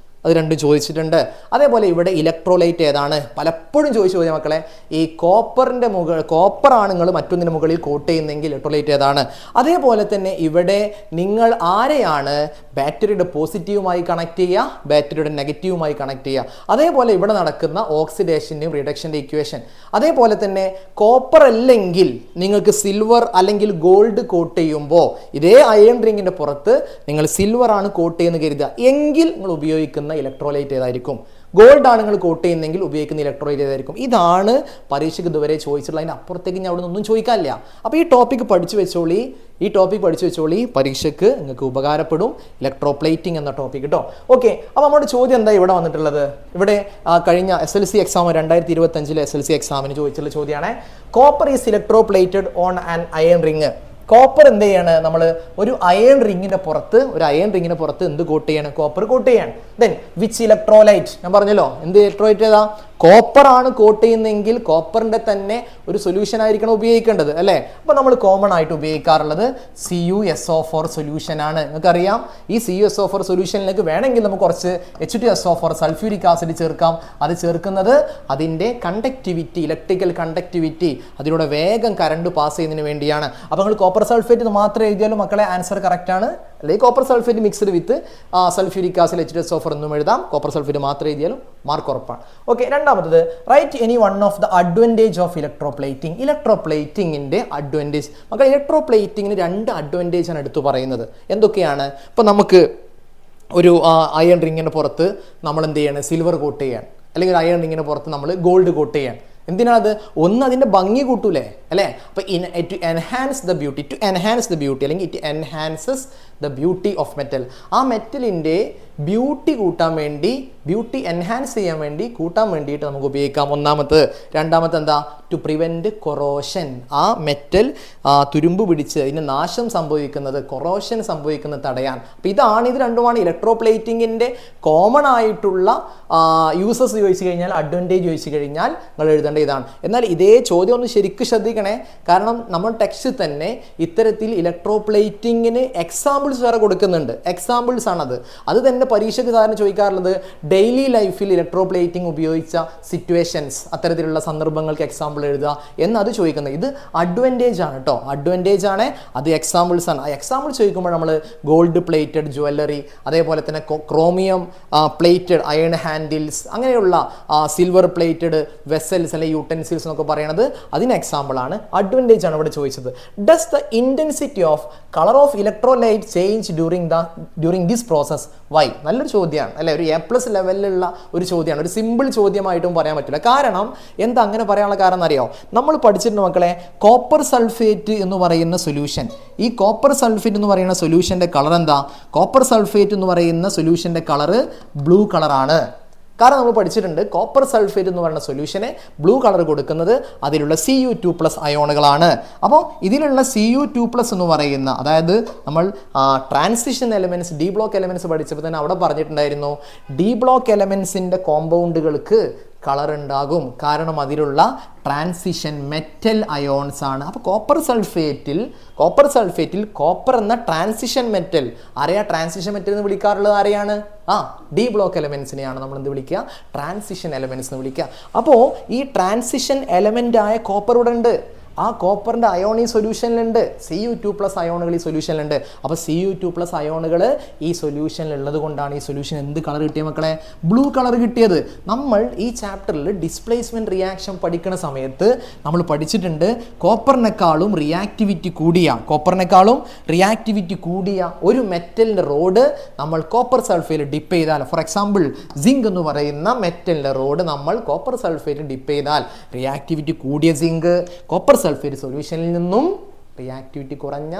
അത് രണ്ടും ചോദിച്ചിട്ടുണ്ട്. അതേപോലെ ഇവിടെ ഇലക്ട്രോലൈറ്റ് ഏതാണ്? പലപ്പോഴും ചോദിച്ചു ചോദ്യം മക്കളെ. ഈ കോപ്പറിൻ്റെ കോപ്പറാണ് നിങ്ങൾ മറ്റൊന്നിന് മുകളിൽ കോട്ട് ചെയ്യുന്നെങ്കിൽ ഇലക്ട്രോലൈറ്റ് ഏതാണ്? അതേപോലെ തന്നെ ഇവിടെ നിങ്ങൾ ആരെയാണ് ബാറ്ററിയുടെ പോസിറ്റീവുമായി കണക്ട് ചെയ്യുക, ബാറ്ററിയുടെ നെഗറ്റീവുമായി കണക്ട് ചെയ്യുക? അതേപോലെ ഇവിടെ നടക്കുന്ന ഓക്സിഡേഷൻ്റെയും റിഡക്ഷൻ്റെ ഇക്വേഷൻ. അതേപോലെ തന്നെ കോപ്പർ അല്ലെങ്കിൽ നിങ്ങൾക്ക് സിൽവർ അല്ലെങ്കിൽ ഗോൾഡ് കോട്ട് ചെയ്യുമ്പോൾ ഇതേ അയൺ റിങ്ങിൻ്റെ പുറത്ത് നിങ്ങൾ സിൽവർ ആണ് കോട്ട് ചെയ്യുന്നത് കരുതുക എങ്കിൽ നിങ്ങൾ ഉപയോഗിക്കുന്ന ഇലക്ട്രോലൈറ്റ് ഏതായിരിക്കും? ഗോൾഡ് ആണ് നിങ്ങൾ കോട്ട് ചെയ്യുന്നെങ്കിൽ ഉപയോഗിക്കുന്ന ഇലക്ട്രോലൈറ്റ് ഏതായിരിക്കും? ഇതാണ് പരീക്ഷയ്ക്ക് ഇതുവരെ ചോദിച്ചിട്ടുള്ള. അതിൻ്റെ അപ്പുറത്തേക്ക് ഞാൻ അവിടെ നിന്നൊന്നും ചോദിക്കാനില്ല. അപ്പോൾ ഈ ടോപ്പിക്ക് പഠിച്ചു വെച്ചോളി, പരീക്ഷയ്ക്ക് നിങ്ങൾക്ക് ഉപകാരപ്പെടും. ഇലക്ട്രോ പ്ലേറ്റിംഗ് എന്ന ടോപ്പിക് കേട്ടോ. ഓക്കെ, അപ്പോൾ നമ്മുടെ ചോദ്യം എന്താ ഇവിടെ വന്നിട്ടുള്ളത്? ഇവിടെ കഴിഞ്ഞ SLC എക്സാം 2025 SLC എക്സാമിന് ചോദിച്ചിട്ടുള്ള ചോദ്യമാണ്. Copper is electro plated on an iron ring. Copper എന്ത് ചെയ്യാണ്? നമ്മൾ ഒരു അയൺ റിങ്ങിന്റെ പുറത്ത് എന്ത് കോട്ട് ചെയ്യാണ്? കോപ്പർ കോട്ട് ചെയ്യാണ്. ദെൻ വിച്ച് ഇലക്ട്രോലൈറ്റ്, ഞാൻ പറഞ്ഞല്ലോ എന്ത് ഇലക്ട്രോലൈറ്റ് ഏതാ? കോപ്പർ ആണ് കോട്ട് ചെയ്യുന്നതെങ്കിൽ കോപ്പറിന്റെ തന്നെ ഒരു സൊല്യൂഷൻ ആയിരിക്കണം ഉപയോഗിക്കേണ്ടത് അല്ലേ? അപ്പോൾ നമ്മൾ കോമൺ ആയിട്ട് ഉപയോഗിക്കാറുള്ളത് CuSO4 സൊല്യൂഷൻ ആണ്. നിങ്ങൾക്കറിയാം ഈ CuSO4 സൊല്യൂഷനിലേക്ക് വേണമെങ്കിൽ നമുക്ക് കുറച്ച് H2SO4 സൾഫ്യൂരിക് ആസിഡ് ചേർക്കാം. അത് ചേർക്കുന്നത് അതിൻ്റെ കണ്ടക്ടിവിറ്റി, ഇലക്ട്രിക്കൽ കണ്ടക്ടിവിറ്റി, അതിലൂടെ വേഗം കറണ്ട് പാസ് ചെയ്യുന്നതിന് വേണ്ടിയാണ്. അപ്പോൾ നിങ്ങൾ കോപ്പർ സൾഫേറ്റ് മാത്രം എഴുതിയാലും മക്കളെ ആൻസർ കറക്റ്റ് ആണ്. അല്ലെങ്കിൽ കോപ്പർ സൾഫേറ്റ് മിക്സ്ഡ് വിത്ത് സൾഫ്യൂരിക് ആസിഡ് H2SO4 എന്നും എഴുതാം. കോപ്പർ സൾഫേറ്റ് മാത്രം എഴുതിയാലും മാർക്ക് ഉറപ്പാണ്. ഓക്കെ, രണ്ടാമത്തത് write any one of the advantage of electroplating. ഇലക്ട്രോ പ്ലേറ്റിങ്ങിൻ്റെ അഡ്വാൻറ്റേജ്. മക്കളെ ഇലക്ട്രോ പ്ലേറ്റിങ്ങിന് 2 അഡ്വാൻറ്റേജ് ആണ് എടുത്തു പറയുന്നത്. എന്തൊക്കെയാണ്? ഇപ്പം നമുക്ക് ഒരു അയൺ റിങ്ങിൻ്റെ പുറത്ത് നമ്മൾ എന്ത് ചെയ്യാണ്, സിൽവർ കോട്ട് ചെയ്യാണ്, അല്ലെങ്കിൽ അയൺ റിങ്ങിൻ്റെ പുറത്ത് നമ്മൾ ഗോൾഡ് കോട്ട് ചെയ്യാണ്. എന്തിനാണത്? ഒന്ന് അതിൻ്റെ ഭംഗി കൂട്ടൂലേ അല്ലേ? അപ്പോൾ ടു എൻഹാൻസ് ദ ബ്യൂട്ടി അല്ലെങ്കിൽ it enhances the beauty of metal. ആ മെറ്റലിൻ്റെ ബ്യൂട്ടി കൂട്ടാൻ വേണ്ടി, ബ്യൂട്ടി എൻഹാൻസ് ചെയ്യാൻ വേണ്ടി, കൂട്ടാൻ വേണ്ടിയിട്ട് നമുക്ക് ഉപയോഗിക്കാം. ഒന്നാമത്തെ. രണ്ടാമത്തെ എന്താ? To prevent corrosion. ആ മെറ്റൽ തുരുമ്പ് പിടിച്ച് ഇതിന് നാശം സംഭവിക്കുന്നത്, കൊറോഷൻ സംഭവിക്കുന്നത് തടയാൻ. അപ്പോൾ ഇത് രണ്ടുമാണ് ഇലക്ട്രോപ്ലേറ്റിങ്ങിൻ്റെ കോമൺ ആയിട്ടുള്ള യൂസസ് ചോദിച്ചു കഴിഞ്ഞാൽ, അഡ്വാൻറ്റേജ് ചോദിച്ചു കഴിഞ്ഞാൽ നിങ്ങൾ എഴുതേണ്ട ഇതാണ്. എന്നാൽ ഇതേ ചോദ്യം ഒന്ന് ശരിക്കും ശ്രദ്ധിക്കണേ. കാരണം നമ്മൾ ടെക്സ്റ്റ് തന്നെ ഇത്തരത്തിൽ ഇലക്ട്രോപ്ലേറ്റിങ്ങിന് എക്സാമ്പിൾസ് വേറെ കൊടുക്കുന്നുണ്ട്. എക്സാമ്പിൾസ് ആണത്. അത് തന്നെ പരീക്ഷയ്ക്ക് സാധാരണ ചോദിക്കാറുള്ളത് ഡെയിലി ലൈഫിൽ ഇലക്ട്രോപ്ലേറ്റിംഗ് ഉപയോഗിച്ച സിറ്റുവേഷൻസ്, അത്തരത്തിലുള്ള സന്ദർഭങ്ങൾക്ക് എക്സാമ്പിൾ എഴുതുക എന്നത് ചോദിക്കുന്നത്. ഇത് അഡ്വാൻറ്റേജ് ആണ് കേട്ടോ, അഡ്വാൻറ്റേജ് ആണ്. അത് എക്സാമ്പിൾസ് ആണ്. ആ എക്സാമ്പിൾ ചോദിക്കുമ്പോൾ നമ്മൾ ഗോൾഡ് പ്ലേറ്റഡ് ജ്വല്ലറി, അതേപോലെ തന്നെ ക്രോമിയം പ്ലേറ്റഡ് അയൺ ഹാൻഡിൽസ്, അങ്ങനെയുള്ള സിൽവർ പ്ലേറ്റഡ് വെസൽസ് അല്ലെങ്കിൽ യൂട്ടൻസിൽസ് എന്നൊക്കെ പറയുന്നത് അതിന് എക്സാമ്പിളാണ്. അഡ്വാൻറ്റേജ് ആണ് ഇവിടെ ചോദിച്ചത്. Does the intensity of colour of electrolyte change during this process? Why? നല്ലൊരു ചോദ്യമാണ് അല്ലേ? ഒരു A+ ലെവലിലുള്ള ഒരു ചോദ്യമാണ്. ഒരു സിമ്പിൾ ചോദ്യമായിട്ടും പറയാൻ പറ്റില്ല. കാരണം എന്താ അങ്ങനെ പറയാനുള്ള കാരണം എന്നറിയോ? നമ്മൾ പഠിച്ചിട്ടുണ്ട് മക്കളെ, കോപ്പർ സൾഫേറ്റ് എന്ന് പറയുന്ന സൊല്യൂഷൻ. ഈ കോപ്പർ സൾഫേറ്റ് എന്ന് പറയുന്ന സൊല്യൂഷൻ്റെ കളർ എന്താ? കോപ്പർ സൾഫേറ്റ് എന്ന് പറയുന്ന സൊല്യൂഷൻ്റെ കളറ് ബ്ലൂ കളറാണ്. കാരണം നമ്മൾ പഠിച്ചിട്ടുണ്ട് കോപ്പർ സൾഫേറ്റ് എന്ന് പറയുന്ന സൊല്യൂഷന് ബ്ലൂ കളർ കൊടുക്കുന്നത് അതിലുള്ള Cu2+ അയോണുകളാണ്. അപ്പോൾ ഇതിലുള്ള Cu2+ എന്ന് പറയുന്ന, അതായത് നമ്മൾ transition elements, D block elements പഠിച്ചപ്പോൾ തന്നെ അവിടെ പറഞ്ഞിട്ടുണ്ടായിരുന്നു, ഡി ബ്ലോക്ക് എലമെൻറ്റ്സിൻ്റെ കോമ്പൗണ്ടുകൾക്ക് കളർ ഉണ്ടാകും. കാരണം അതിലുള്ള ട്രാൻസിഷൻ മെറ്റൽ അയോൺസ് ആണ്. അപ്പോൾ കോപ്പർ സൾഫേറ്റിൽ കോപ്പർ എന്ന ട്രാൻസിഷൻ മെറ്റൽ, ആരെയാ ട്രാൻസിഷൻ മെറ്റൽ എന്ന് വിളിക്കാറുള്ളത്? ആരെയാണ്? ഡി ബ്ലോക്ക് എലമെൻസിനെയാണ് നമ്മൾ എന്ത് വിളിക്കുക? ട്രാൻസിഷൻ എലമെൻറ്റ്സ് എന്ന് വിളിക്കുക. അപ്പോൾ ഈ ട്രാൻസിഷൻ എലമെൻ്റ് ആയ കോപ്പർ ഇവിടെ ഉണ്ട്. ആ കോപ്പറിൻ്റെ അയോൺ ഈ സൊല്യൂഷനിലുണ്ട്. Cu2+ അയോണുകൾ ഈ സൊല്യൂഷനിലുണ്ട്. അപ്പോൾ Cu2+ അയോണുകൾ ഈ സൊല്യൂഷനിലുള്ളത് കൊണ്ടാണ് ഈ സൊല്യൂഷൻ എന്ത് കളർ കിട്ടിയ മക്കളെ? ബ്ലൂ കളർ കിട്ടിയത്. നമ്മൾ ഈ ചാപ്റ്ററിൽ ഡിസ്പ്ലേസ്മെൻറ്റ് റിയാക്ഷൻ പഠിക്കുന്ന സമയത്ത് നമ്മൾ പഠിച്ചിട്ടുണ്ട്, കോപ്പറിനേക്കാളും റിയാക്ടിവിറ്റി കൂടിയ ഒരു മെറ്റലിൻ്റെ റോഡ് നമ്മൾ കോപ്പർ സൾഫേറ്റ് ഡിപ്പ് ചെയ്താൽ, ഫോർ എക്സാമ്പിൾ സിങ്ക് എന്ന് പറയുന്ന മെറ്റലിൻ്റെ റോഡ് നമ്മൾ കോപ്പർ സൾഫേറ്റ് ഡിപ്പ് ചെയ്താൽ, റിയാക്ടിവിറ്റി കൂടിയ സിങ്ക് കോപ്പർ സൾഫേറ്റ് സൊല്യൂഷനിൽ നിന്നും റിയാക്ടിവിറ്റി കുറഞ്ഞ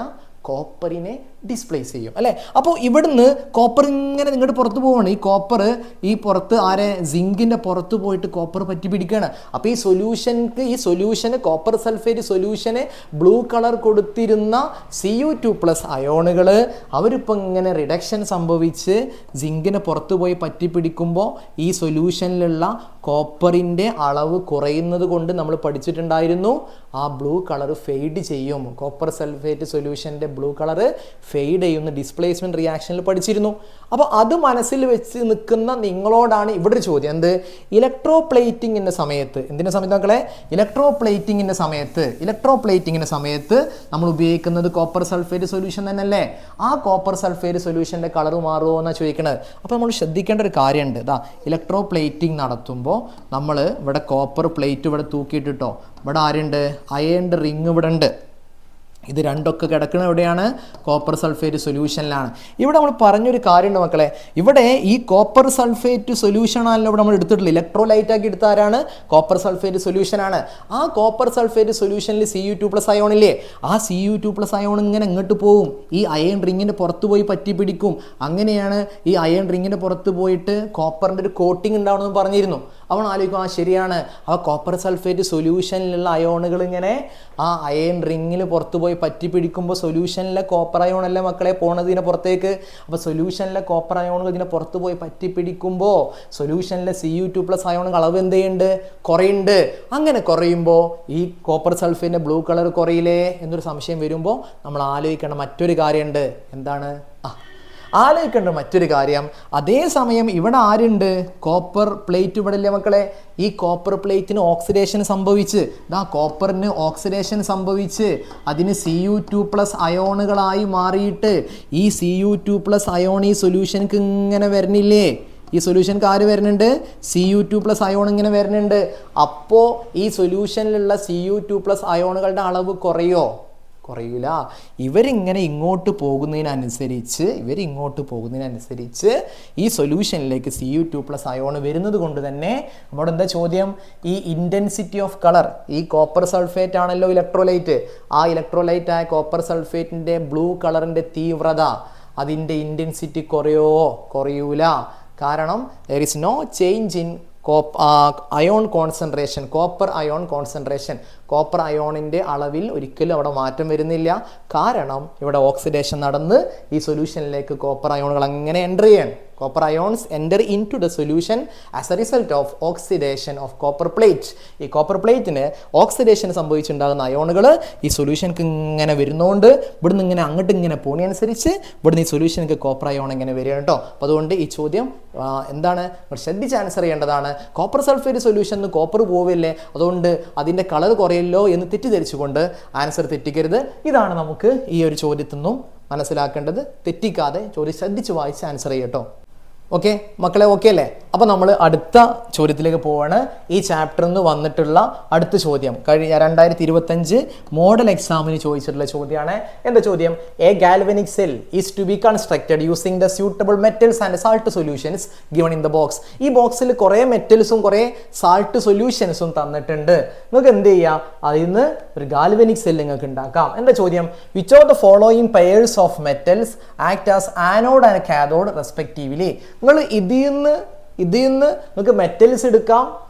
കോപ്പറിനെ ഡിസ്പ്ലേസ് ചെയ്യും അല്ലേ? അപ്പോൾ ഇവിടുന്ന് കോപ്പർ ഇങ്ങനെ നിങ്ങളുടെ പുറത്ത് പോവാണ്. ഈ കോപ്പർ ഈ പുറത്ത് സിങ്കിൻ്റെ പുറത്ത് പോയിട്ട് കോപ്പർ പറ്റി പിടിക്കുകയാണ്. അപ്പോൾ ഈ സൊല്യൂഷന് കോപ്പർ സൾഫേറ്റ് സൊല്യൂഷന് ബ്ലൂ കളർ കൊടുത്തിരുന്ന Cu2+ അയോണുകൾ അവരിപ്പോൾ ഇങ്ങനെ റിഡക്ഷൻ സംഭവിച്ച് സിങ്കിന് പുറത്ത് പോയി പറ്റി പിടിക്കുമ്പോൾ ഈ സൊല്യൂഷനിലുള്ള കോപ്പറിൻ്റെ അളവ് കുറയുന്നത് കൊണ്ട് നമ്മൾ പഠിച്ചിട്ടുണ്ടായിരുന്നു, ആ ബ്ലൂ കളർ ഫെയ്ഡ് ചെയ്യും. കോപ്പർ സൾഫേറ്റ് സൊല്യൂഷൻ്റെ ബ്ലൂ കളർ ഫെയ്ഡ് ചെയ്യുന്ന ഡിസ്പ്ലേസ്മെൻറ്റ് റിയാക്ഷനിൽ പഠിച്ചിരുന്നു. അപ്പോൾ അത് മനസ്സിൽ വെച്ച് നിൽക്കുന്ന നിങ്ങളോടാണ് ഇവിടെ ഒരു ചോദ്യം. എന്ത്? ഇലക്ട്രോപ്ലേറ്റിങ്ങിൻ്റെ സമയത്ത്, എന്തിൻ്റെ സമയത്ത് മക്കളെ? ഇലക്ട്രോപ്ലേറ്റിങ്ങിൻ്റെ സമയത്ത് നമ്മൾ ഉപയോഗിക്കുന്നത് കോപ്പർ സൾഫേറ്റ് സൊല്യൂഷൻ തന്നെയല്ലേ? ആ കോപ്പർ സൾഫേറ്റ് സൊല്യൂഷൻ്റെ കളർ മാറുമോ എന്നാണ് ചോദിക്കുന്നത്. അപ്പോൾ നമ്മൾ ശ്രദ്ധിക്കേണ്ട ഒരു കാര്യമുണ്ട്. ഇലക്ട്രോപ്ലേറ്റിംഗ് നടത്തുമ്പോൾ നമ്മൾ ഇവിടെ കോപ്പർ പ്ലേറ്റ് ഇവിടെ തൂക്കിയിട്ടോ, ഇവിടെ ആരുണ്ട്? അയൺ റിങ് ഇവിടെ ഉണ്ട്. ഇത് രണ്ടൊക്കെ കിടക്കുന്നത് എവിടെയാണ്? കോപ്പർ സൾഫേറ്റ് സൊല്യൂഷനിലാണ്. ഇവിടെ നമ്മൾ പറഞ്ഞൊരു കാര്യമുണ്ട് മക്കളെ, ഇവിടെ ഈ കോപ്പർ സൾഫേറ്റ് സൊല്യൂഷനാണല്ലോ ഇവിടെ നമ്മൾ എടുത്തിട്ടില്ല. ഇലക്ട്രോലൈറ്റ് ആക്കി എടുത്ത ആരാണ്? കോപ്പർ സൾഫേറ്റ് സൊല്യൂഷനാണ്. ആ കോപ്പർ സൾഫേറ്റ് സൊല്യൂഷനിൽ Cu2+ അയോൺ ഇല്ലേ? ആ Cu2+ അയോൺ ഇങ്ങനെ ഇങ്ങോട്ട് പോവും, ഈ അയൺ റിങ്ങിൻ്റെ പുറത്ത് പോയി പറ്റി പിടിക്കും. അങ്ങനെയാണ് ഈ അയൺ റിങ്ങിൻ്റെ പുറത്ത് പോയിട്ട് കോപ്പറിൻ്റെ ഒരു കോട്ടിങ് ഉണ്ടാവണമെന്ന് പറഞ്ഞിരുന്നു. അവൻ ആലോചിക്കും, ശരിയാണ്, ആ കോപ്പർ സൾഫേറ്റ് സൊല്യൂഷനിലുള്ള അയോണുകൾ ഇങ്ങനെ ആ അയൺ റിങ്ങിൽ പുറത്ത് പോയി പറ്റി പിടിക്കുമ്പോൾ സൊല്യൂഷനിലെ കോപ്പർ അയോണല്ലേ മക്കളെ പോണത് ഇതിനെ പുറത്തേക്ക്. അപ്പോൾ സൊല്യൂഷനിലെ കോപ്പർ അയോണുകൾ ഇതിനെ പുറത്ത് പോയി പറ്റി പിടിക്കുമ്പോൾ സൊല്യൂഷനിലെ Cu2+ അയോണുകൾ അളവ് എന്ത് ചെയ്യുന്നുണ്ട്? കുറയുന്നുണ്ട്. അങ്ങനെ കുറയുമ്പോൾ ഈ കോപ്പർ സൾഫേറ്റിൻ്റെ ബ്ലൂ കളർ കുറയില്ലേ എന്നൊരു സംശയം വരുമ്പോൾ നമ്മൾ ആലോചിക്കേണ്ട മറ്റൊരു കാര്യമുണ്ട്. എന്താണ്? ആലോചിക്കേണ്ട മറ്റൊരു കാര്യം, അതേസമയം ഇവിടെ ആരുണ്ട്? കോപ്പർ പ്ലേറ്റ് ഇവിടെ ഇല്ലേ മക്കളെ? ഈ കോപ്പർ പ്ലേറ്റിന് ഓക്സിഡേഷൻ സംഭവിച്ച്, കോപ്പറിന് ഓക്സിഡേഷൻ സംഭവിച്ച് അതിന് Cu2+ അയോണുകളായി മാറിയിട്ട് ഈ Cu2+ അയോൺ ഈ സൊല്യൂഷൻക്ക് ഇങ്ങനെ വരണില്ലേ? ഈ സൊല്യൂഷൻക്ക് ആര് വരുന്നുണ്ട്? Cu2+ അയോൺ ഇങ്ങനെ വരുന്നുണ്ട്. അപ്പോൾ ഈ സൊല്യൂഷനിലുള്ള Cu2+ അയോണുകളുടെ അളവ് കുറയോ? കുറയൂല. ഇവരിങ്ങനെ ഇങ്ങോട്ട് പോകുന്നതിനനുസരിച്ച് ഈ സൊല്യൂഷനിലേക്ക് Cu2+ അയോൺ വരുന്നത് കൊണ്ട് തന്നെ നമ്മുടെ എന്താ ചോദ്യം, ഈ ഇൻറ്റൻസിറ്റി ഓഫ് കളർ, ഈ കോപ്പർ സൾഫേറ്റ് ആണല്ലോ ഇലക്ട്രോലൈറ്റ്, ആ ഇലക്ട്രോലൈറ്റ് ആയ കോപ്പർ സൾഫേറ്റിൻ്റെ ബ്ലൂ കളറിൻ്റെ തീവ്രത, അതിൻ്റെ ഇൻറ്റൻസിറ്റി കുറയൂല. കാരണം there is no change in ion concentration, copper ion concentration. Copper അയോണിൻ്റെ അളവിൽ ഒരിക്കലും അവിടെ മാറ്റം വരുന്നില്ല. കാരണം ഇവിടെ ഓക്സിഡേഷൻ നടന്ന് ഈ സൊല്യൂഷനിലേക്ക് കോപ്പർ അയോണുകൾ അങ്ങനെ എൻ്റർ ചെയ്യണം. Copper ions enter into the solution as a result of oxidation of copper plate. ഈ കോപ്പർ പ്ലേറ്റിന് ഓക്സിഡേഷൻ സംഭവിച്ചുണ്ടാകുന്ന അയോണുകൾ ഈ സൊല്യൂഷൻക്ക് ഇങ്ങനെ വരുന്നതുകൊണ്ട് ഇവിടുന്ന് ഇങ്ങനെ അങ്ങോട്ട് ഇങ്ങനെ പോണനുസരിച്ച് ഇവിടുന്ന് ഈ സൊല്യൂഷനിലേക്ക് കോപ്പർ അയോൺ ഇങ്ങനെ വരികയാണ് കേട്ടോ. അപ്പോൾ അതുകൊണ്ട് ഈ ചോദ്യം എന്താണ്, ശ്രദ്ധിച്ച് ആൻസർ ചെയ്യേണ്ടതാണ്. കോപ്പർ സൾഫേറ്റ് സൊല്യൂഷനിൽ കോപ്പർ പോവില്ലേ, അതുകൊണ്ട് അതിൻ്റെ കളർ കുറയല്ലോ എന്ന് തെറ്റിദ്ധരിച്ചുകൊണ്ട് ആൻസർ തെറ്റിക്കരുത്. ഇതാണ് നമുക്ക് ഈ ഒരു ചോദ്യത്തിൽ നിന്നും മനസ്സിലാക്കേണ്ടത്. തെറ്റിക്കാതെ ചോദ്യം ശ്രദ്ധിച്ച് വായിച്ച് ആൻസർ ചെയ്യട്ടോ. ഓക്കെ മക്കളെ, ഓക്കെ അല്ലേ? അപ്പോൾ നമ്മൾ അടുത്ത ചോദ്യത്തിലേക്ക് പോവാണ്. ഈ ചാപ്റ്ററിൽ നിന്ന് വന്നിട്ടുള്ള അടുത്ത ചോദ്യം 2025 മോഡൽ എക്സാമിന് ചോദിച്ചിട്ടുള്ള ചോദ്യമാണ്. എന്താ ചോദ്യം? A galvanic cell is to be constructed using the suitable metals and salt solutions given in the box. ഈ ബോക്സിൽ കുറേ മെറ്റൽസും കുറേ സാൾട്ട് സൊല്യൂഷൻസും തന്നിട്ടുണ്ട്. നിങ്ങൾക്ക് എന്ത് ചെയ്യാം, അതിൽ നിന്ന് ഒരു ഗാൽവനിക് സെൽ നിങ്ങൾക്ക് ഉണ്ടാക്കാം. എന്താ ചോദ്യം? Which of the following pairs of metals act as anode and cathode respectively. നിങ്ങൾ ഇതിൽ നിന്ന് നിങ്ങൾക്ക് മെറ്റൽസ് എടുക്കാം,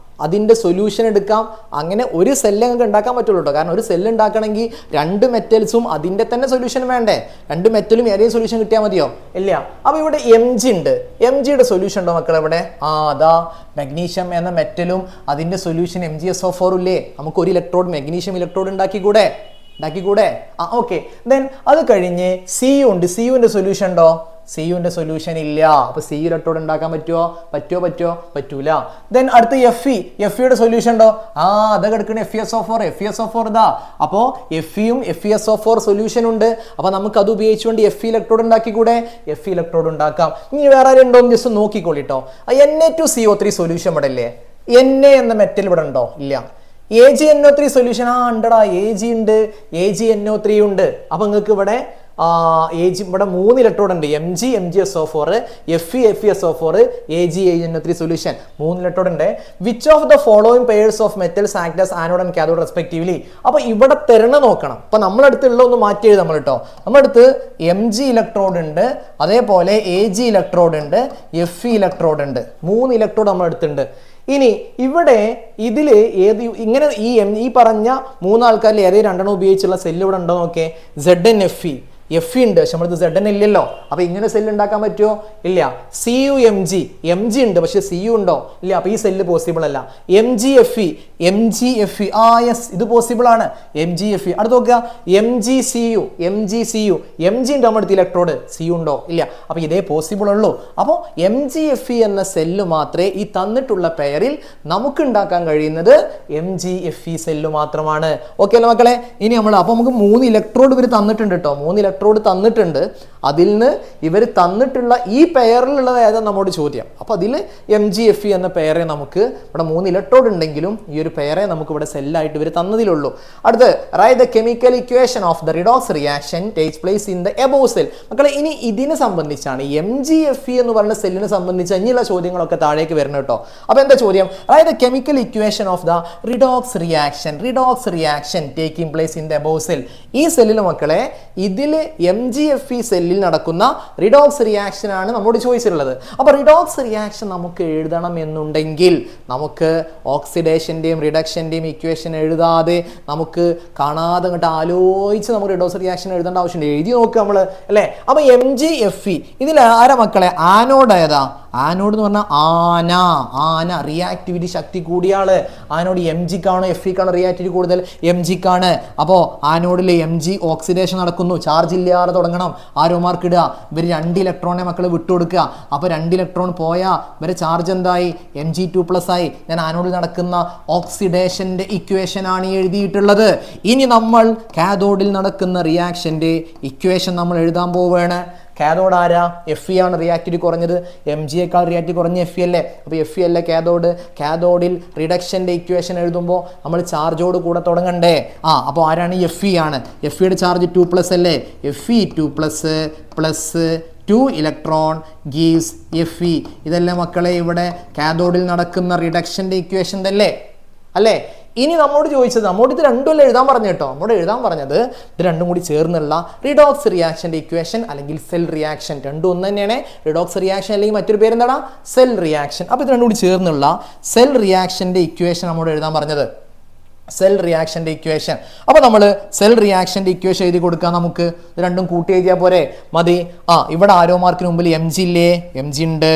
അതിൻ്റെ സൊല്യൂഷൻ എടുക്കാം. അങ്ങനെ ഒരു സെല്ല് നിങ്ങൾക്ക് ഉണ്ടാക്കാൻ പറ്റുള്ളൂ കേട്ടോ. കാരണം ഒരു സെല്ല് ഉണ്ടാക്കണമെങ്കിൽ 2 മെറ്റൽസും അതിൻ്റെ തന്നെ സൊല്യൂഷൻ വേണ്ടേ? 2 മെറ്റലും ഏതെങ്കിലും സൊല്യൂഷൻ കിട്ടിയാൽ മതിയോ? ഇല്ല. അപ്പോൾ ഇവിടെ Mg ഉണ്ട്. Mgയുടെ സൊല്യൂഷൻ ഉണ്ടോ മക്കളെ ഇവിടെ? അതാ മഗ്നീഷ്യം എന്ന മെറ്റലും അതിൻ്റെ സൊല്യൂഷൻ MgSO4 ഇല്ലേ? നമുക്ക് ഒരു ഇലക്ട്രോഡ് മഗ്നീഷ്യം ഇലക്ട്രോഡ് ഉണ്ടാക്കിക്കൂടെ? ഓക്കെ. ദെൻ അത് കഴിഞ്ഞ് Cu ഉണ്ട്. Cuവിൻ്റെ സൊല്യൂഷൻ ഉണ്ടോ? Cuവിൻ്റെ സൊല്യൂഷൻ ഇല്ല. അപ്പോൾ Cu ഇലക്ട്രോഡ് ഉണ്ടാക്കാൻ പറ്റൂല. ദെൻ അടുത്ത് Feയുടെ സൊല്യൂഷൻ ഉണ്ടോ? അത് കിടക്കുന്ന FeSO4 ഇതാ. അപ്പോൾ Feയും FeSO4 സൊല്യൂഷൻ ഉണ്ട്. അപ്പോൾ നമുക്ക് അത് ഉപയോഗിച്ചുകൊണ്ട് Fe ഇലക്ട്രോഡ് ഉണ്ടാക്കിക്കൂടെ? Fe ഇലക്ട്രോഡ് ഉണ്ടാക്കാം. ഇനി വേറെ ആരുണ്ടോ എന്ന് ജസ്റ്റ് നോക്കിക്കോളിട്ടോ. Na2CO3 സൊല്യൂഷൻ ഇവിടെ ഇല്ലേ? Na എന്ന മെറ്റൽ ഇവിടെ ഉണ്ടോ? ഇല്ല. AgNO3 സൊല്യൂഷൻ ഉണ്ടടാ. Ag ഉണ്ട്, AgNO3 ഉണ്ട്. അപ്പോൾ നിങ്ങൾക്ക് ഇവിടെ ഇവിടെ 3 ഇലക്ട്രോഡ് ഉണ്ട്. Mg MgSO4, Fe FeSO4, Ag AgNO3 solution 3 electrode ഉണ്ട്. Which of the following pairs of metals act as anode and cathode respectively. അപ്പോൾ ഇവിടെ തരണ നോക്കണം. അപ്പോൾ നമ്മളടുത്തുള്ള ഒന്ന് മാറ്റി എഴുതാം നമ്മൾ കേട്ടോ. നമ്മളടുത്ത് Mg ഇലക്ട്രോഡ് ഉണ്ട്, അതേപോലെ Ag ഇലക്ട്രോഡ് ഉണ്ട്, Fe ഇലക്ട്രോഡ് ഉണ്ട്. 3 ഇലക്ട്രോഡ് നമ്മളടുത്തുണ്ട്. ഇനി ഇവിടെ ഇതിൽ ഇങ്ങനെ ഈ പറഞ്ഞ 3 ആൾക്കാരിൽ ഏതെങ്കിലും 2 ഉപയോഗിച്ചുള്ള സെല്ല് ഇവിടെ ഉണ്ടോ നോക്കേ? ZnFe ഉണ്ട്, പക്ഷെ നമ്മളിത് Zn ഇല്ലല്ലോ. അപ്പോൾ ഇങ്ങനെ സെല്ല് ഉണ്ടാക്കാൻ പറ്റുമോ? ഇല്ല. Mg ഉണ്ട്, പക്ഷെ Cu ഉണ്ടോ? ഇല്ല. അപ്പോൾ ഈ സെല്ല് പോസിബിൾ അല്ല. MgFe യെസ്, ഇത് പോസിബിൾ ആണ്. MgFe. അടുത്ത് നോക്കുക, MgCu Mg ഉണ്ട് നമ്മുടെ അടുത്ത് ഇലക്ട്രോഡ്, Cu ഉണ്ടോ? ഇല്ല. അപ്പോൾ ഇതേ പോസിബിൾ ഉള്ളൂ. അപ്പോൾ MgFe എന്ന സെല്ല് മാത്രമേ ഈ തന്നിട്ടുള്ള പെയറിൽ നമുക്ക് ഉണ്ടാക്കാൻ കഴിയുന്നത് MgFe സെല്ല് മാത്രമാണ്. ഓക്കെ അല്ലേ മക്കളെ? ഇനി അപ്പോൾ നമുക്ക് 3 ഇലക്ട്രോഡ് ഇവർ തന്നിട്ടുണ്ട് കേട്ടോ. 3 ഇലക്ട്രോഡ് തന്നിട്ടുണ്ട്. അതിൽ നിന്ന് ഇവർ തന്നിട്ടുള്ള ഈ പെയറിലുള്ളത് ഏതാണ് നമ്മോട് ചോദ്യം. അപ്പോൾ അതിൽ MgFe എന്ന പെയറെ നമുക്ക് ഇവിടെ 3 ഇലക്ട്രോഡ് ഉണ്ടെങ്കിലും ഈ ഒരു പെയറെ നമുക്ക് ഇവിടെ സെല്ലായിട്ട് ഇവർ തന്നതിലുള്ളൂ. അടുത്ത് right the chemical equation of the redox reaction takes place in the above cell. മക്കളെ ഇനി ഇതിനെ സംബന്ധിച്ചാണ്, MgFe എന്ന് പറയുന്ന സെല്ലിനെ സംബന്ധിച്ച് ഇനിയുള്ള ചോദ്യങ്ങളൊക്കെ താഴേക്ക് വരുന്നത് കേട്ടോ. അപ്പോൾ എന്താ ചോദ്യം? Right the chemical equation of the redox reaction taking place in the above cell. ഈ സെല്ലിൽ മക്കളെ ഇതിൽ MgFe സെല്ലിൽ നടക്കുന്ന റിഡോക്സ് റിയാക്ഷൻ ആണ് നമ്മോട് ചോദിച്ചിട്ടുള്ളത്. അപ്പോൾ റിഡോക്സ് റിയാക്ഷൻ നമുക്ക് എഴുതണം എന്നുണ്ടെങ്കിൽ നമുക്ക് ഓക്സിഡേഷൻ്റെയും റിഡക്ഷൻ്റെയും ഇക്വേഷൻ എഴുതാതെ നമുക്ക് കാണാതെ അങ്ങോട്ട് ആലോചിച്ച് നമുക്ക് റിഡോക്സ് റിയാക്ഷൻ എഴുതേണ്ട ആവശ്യമുണ്ട്. എഴുതി നോക്കുക നമ്മൾ അല്ലേ? അപ്പോൾ MgFe ഇതിൽ ആരാ മക്കളെ? ആനോഡ് ഏതാ? ആനോഡ് എന്ന് പറഞ്ഞാൽ ആന റിയാക്ടിവിറ്റി ശക്തി കൂടിയ ആള്. ആനോഡ് Mgക്കാണോ Feക്കാണോ റിയാക്ടിവിറ്റി കൂടുതൽ? Mgക്കാണ്. അപ്പോൾ ആനോഡിൽ Mg ഓക്സിഡേഷൻ നടക്കുന്നു, ചാർജ് ഇല്ലാതെ തുടങ്ങണം. ആരോ മാർക്ക് ഇടുക. ഇവർ 2 ഇലക്ട്രോണെ മക്കൾ വിട്ടുകൊടുക്കുക. അപ്പോൾ 2 ഇലക്ട്രോൺ പോയാൽ ഇവരെ ചാർജ് എന്തായി? Mg2+ ആയി. ഞാൻ ആനോഡിൽ നടക്കുന്ന ഓക്സിഡേഷൻ്റെ ഇക്വേഷൻ ആണ് എഴുതിയിട്ടുള്ളത്. ഇനി നമ്മൾ കാഥോഡിൽ നടക്കുന്ന റിയാക്ഷൻ്റെ ഇക്വേഷൻ നമ്മൾ എഴുതാൻ പോവുകയാണ്. കാഥോഡ് ആരാ? Fe ആണ് റിയാക്ടിവിറ്റി കുറഞ്ഞത്. Mgയേക്കാൾ റിയാക്ടിവിറ്റി കുറഞ്ഞ Fe അല്ലേ? അപ്പോൾ Fe അല്ലേ കാഥോഡ്? കാഥോഡിൽ റിഡക്ഷൻ്റെ ഇക്വേഷൻ എഴുതുമ്പോൾ നമ്മൾ ചാർജോട് കൂടെ തുടങ്ങണ്ടേ? അപ്പോൾ ആരാണ്? Fe ആണ്. Feയുടെ ചാർജ് 2+ അല്ലേ? Fe 2+ plus 2 electron gives Fe. ഇതല്ലേ മക്കളെ ഇവിടെ കാഥോഡിൽ നടക്കുന്ന റിഡക്ഷൻ്റെ ഇക്വേഷൻ തന്നെ അല്ലേ? ഇനി നമ്മോട് ചോദിച്ചത്, നമ്മോട് ഇത് രണ്ടുമല്ല എഴുതാൻ പറഞ്ഞു കേട്ടോ. നമ്മോട് എഴുതാൻ പറഞ്ഞത് ഇത് രണ്ടും കൂടി ചേർന്നുള്ള റിഡോക്സ് റിയാക്ഷൻ്റെ ഇക്വേഷൻ അല്ലെങ്കിൽ സെൽ റിയാക്ഷൻ. രണ്ടും ഒന്ന് തന്നെയാണ്. റിഡോക്സ് റിയാക്ഷൻ അല്ലെങ്കിൽ മറ്റൊരു പേര് എന്താണ്? Cell reaction. അപ്പോൾ ഇത് രണ്ടും കൂടി ചേർന്നുള്ള സെൽ റിയാക്ഷൻ്റെ ഇക്വേഷൻ നമ്മോട് എഴുതാൻ പറഞ്ഞത്. സെൽ റിയാക്ഷൻ്റെ ഇക്വേഷൻ. അപ്പോൾ നമ്മൾ സെൽ റിയാക്ഷൻ്റെ ഇക്വേഷൻ എഴുതി കൊടുക്കാം. നമുക്ക് ഇത് രണ്ടും കൂട്ടി എഴുതിയാൽ പോരെ? മതി. ഇവിടെ ആരോ മാർക്കിന് മുമ്പിൽ Mg ഇല്ലേ? Mg ഉണ്ട്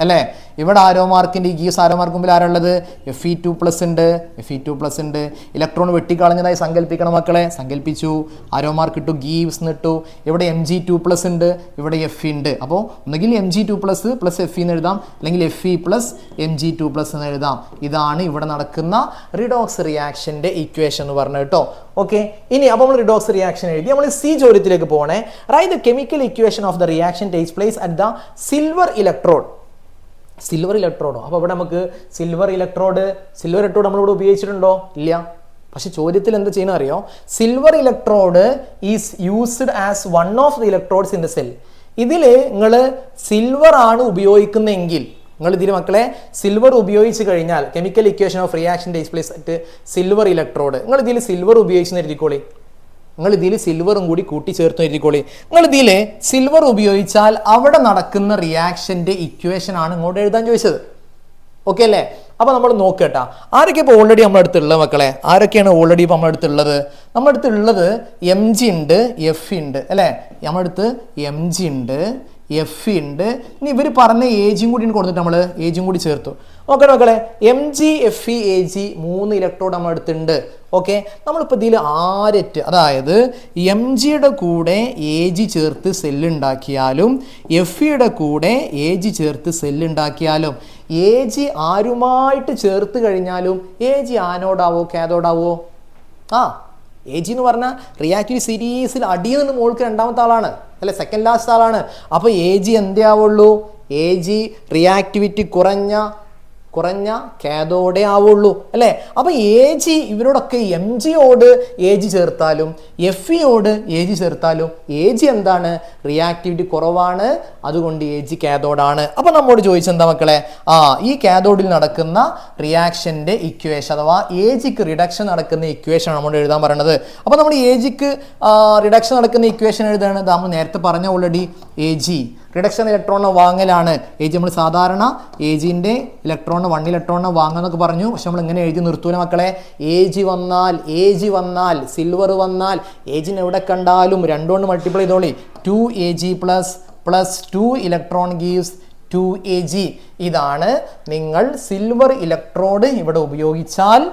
അല്ലേ? ഇവിടെ ആരോ മാർക്കിൻ്റെ ഗീവ്സ് ആരോ മാർക്ക് മുമ്പിൽ ആരുള്ളത്? Fe2+ ഉണ്ട്. Fe2+ ഉണ്ട്. ഇലക്ട്രോൺ വെട്ടിക്കളഞ്ഞതായി സങ്കല്പിക്കണം മക്കളെ. സങ്കല്പിച്ചു. ആരോ മാർക്ക് ഇട്ടു, ഗീവ്സ് എന്നിട്ടു. ഇവിടെ Mg2+ ഉണ്ട്, ഇവിടെ Fe ഉണ്ട്. അപ്പോൾ ഒന്നുകിൽ Mg2+ + Fe എന്ന് എഴുതാം, അല്ലെങ്കിൽ Fe + Mg2+ എന്ന് എഴുതാം. ഇതാണ് ഇവിടെ നടക്കുന്ന റിഡോക്സ് റിയാക്ഷൻ്റെ ഇക്വേഷൻ എന്ന് പറഞ്ഞത് കേട്ടോ. ഓക്കെ, ഇനി അപ്പോൾ നമ്മൾ റിഡോക്സ് റിയാക്ഷൻ എഴുതി. നമ്മൾ C ചോദ്യത്തിലേക്ക് പോകണേ. Write the chemical equation of the reaction takes place at the silver electrode. Silver ഇലക്ട്രോഡോ? അപ്പോൾ ഇവിടെ നമുക്ക് സിൽവർ ഇലക്ട്രോഡ് നമ്മളിവിടെ ഉപയോഗിച്ചിട്ടുണ്ടോ? ഇല്ല. പക്ഷെ ചോദ്യത്തിൽ എന്ത് ചെയ്യണം അറിയോ? Silver electrode is used as one of the electrodes in the cell. ഇതിൽ നിങ്ങൾ സിൽവർ ആണ് ഉപയോഗിക്കുന്നതെങ്കിൽ, നിങ്ങൾ ഇതിൽ മക്കളെ സിൽവർ ഉപയോഗിച്ച് കഴിഞ്ഞാൽ chemical equation of reaction takes place at silver electrode, നിങ്ങൾ ഇതിൽ സിൽവർ ഉപയോഗിച്ചെന്ന് എഴുതിക്കോളി. നിങ്ങൾ ഇതിൽ സിൽവറും കൂടി കൂട്ടിച്ചേർത്ത് എഴുതിക്കോളി. നിങ്ങൾ ഇതിൽ സിൽവർ ഉപയോഗിച്ചാൽ അവിടെ നടക്കുന്ന റിയാക്ഷൻ്റെ ഇക്വേഷൻ ആണ് ഇങ്ങോട്ട് എഴുതാൻ ചോദിച്ചത്. ഓക്കെ അല്ലേ? അപ്പോൾ നമ്മൾ നോക്കട്ടാ, ആരൊക്കെ ഇപ്പോൾ ഓൾറെഡി നമ്മുടെ അടുത്തുള്ളത് മക്കളെ? ആരൊക്കെയാണ് ഓൾറെഡി ഇപ്പോൾ നമ്മുടെ അടുത്തുള്ളത്? നമ്മുടെ അടുത്തുള്ളത് Mg ഉണ്ട്, Fe ഉണ്ട് അല്ലേ? നമ്മുടെ അടുത്ത് Mg ഉണ്ട്, Fe ഉണ്ട്. ഇനി ഇവർ പറഞ്ഞ ഏജും കൂടി കൊടുത്തിട്ട് നമ്മൾ ഏജും കൂടി ചേർത്തു. ഓക്കെ മക്കളെ, Mg Fe Ag 3 ഇലക്ട്രോഡ് നമ്മുടെ അടുത്തുണ്ട്. ഓക്കെ, നമ്മളിപ്പോൾ ഇതിൽ ആരറ്റ്, അതായത് Mgയുടെ കൂടെ Ag ചേർത്ത് സെല്ലുണ്ടാക്കിയാലും Feയുടെ കൂടെ Ag ചേർത്ത് സെല്ലുണ്ടാക്കിയാലും Ag ആരുമായിട്ട് ചേർത്ത് കഴിഞ്ഞാലും Ag ആനോഡാവോ കാഥോഡാവോ? Ag എന്ന് പറഞ്ഞാൽ റിയാക്റ്റീവ് സീരീസിൽ അടിയിൽ നിന്ന് മോൾക്ക് രണ്ടാമത്തെ ആളാണ് അല്ലെ, സെക്കൻഡ് ലാസ്റ്റ് ആളാണ്. അപ്പോൾ Ag എന്തേ ആവുള്ളൂ? Ag റിയാക്ടിവിറ്റി കുറഞ്ഞ കാഥോഡേ ആവുള്ളൂ അല്ലേ? അപ്പോൾ Ag ഇവരോടൊക്കെ Mgയോട് Ag ചേർത്താലും Feയോട് Ag ചേർത്താലും Ag എന്താണ്? റിയാക്ടിവിറ്റി കുറവാണ്, അതുകൊണ്ട് Ag കാഥോഡാണ്. അപ്പോൾ നമ്മോട് ചോദിച്ചെന്താ മക്കളെ? ഈ കാഥോഡിൽ നടക്കുന്ന റിയാക്ഷൻ്റെ ഇക്വേഷൻ അഥവാ Agക്ക് റിഡക്ഷൻ നടക്കുന്ന ഇക്വേഷൻ നമ്മോട് എഴുതാൻ പറയുന്നത്. അപ്പോൾ നമ്മൾ Agക്ക് റിഡക്ഷൻ നടക്കുന്ന ഇക്വേഷൻ എഴുതുകയാണ്. നമ്മൾ നേരത്തെ പറഞ്ഞ ഓൾറെഡി Ag റിഡക്ഷൻ ഇലക്ട്രോണിനെ വാങ്ങലാണ്. Ag നമ്മൾ സാധാരണ Agൻ്റെ ഇലക്ട്രോണിനെ 1 ഇലക്ട്രോണിനെ വാങ്ങാന്നൊക്കെ പറഞ്ഞു. പക്ഷെ നമ്മൾ എങ്ങനെ എഴുതി നിർത്തൂല മക്കളെ? Ag വന്നാൽ സിൽവർ വന്നാൽ Agനെ എവിടെ കണ്ടാലും 2 കൊണ്ട് മൾട്ടിപ്ലൈ ചെയ്തോളി. 2Ag plus 2 electron gives 2Ag. ഇതാണ് നിങ്ങൾ സിൽവർ ഇലക്ട്രോഡ് ഇവിടെ ഉപയോഗിച്ചാൽ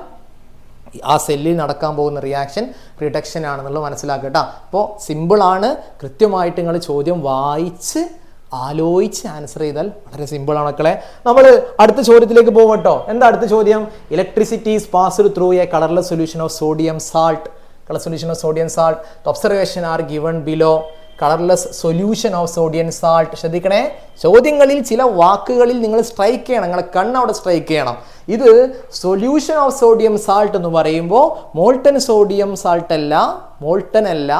ആ സെല്ലിൽ നടക്കാൻ പോകുന്ന റിയാക്ഷൻ റിഡക്ഷൻ ആണെന്നുള്ളത് മനസ്സിലാക്കട്ടോ. അപ്പോൾ സിമ്പിളാണ്. കൃത്യമായിട്ട് നിങ്ങൾ ചോദ്യം വായിച്ച് ആലോചിച്ച് ആൻസർ ചെയ്താൽ വളരെ സിമ്പിളാണ് മക്കളെ. നമ്മൾ അടുത്ത ചോദ്യത്തിലേക്ക് പോകട്ടോ. എന്താ അടുത്ത ചോദ്യം? Electricity is passed through A colourless solution of sodium salt. Colour solution of sodium salt. The observation are given below. Colourless solution of sodium salt. ശ്രദ്ധിക്കണേ, ചോദ്യങ്ങളിൽ ചില വാക്കുകളിൽ നിങ്ങൾ സ്ട്രൈക്ക് ചെയ്യണം, നിങ്ങളെ കണ്ണവിടെ സ്ട്രൈക്ക് ചെയ്യണം. ഇത് സൊല്യൂഷൻ ഓഫ് സോഡിയം സാൾട്ട് എന്ന് പറയുമ്പോൾ മോൾട്ടൻ സോഡിയം സാൾട്ട് അല്ല, മോൾട്ടൻ അല്ല,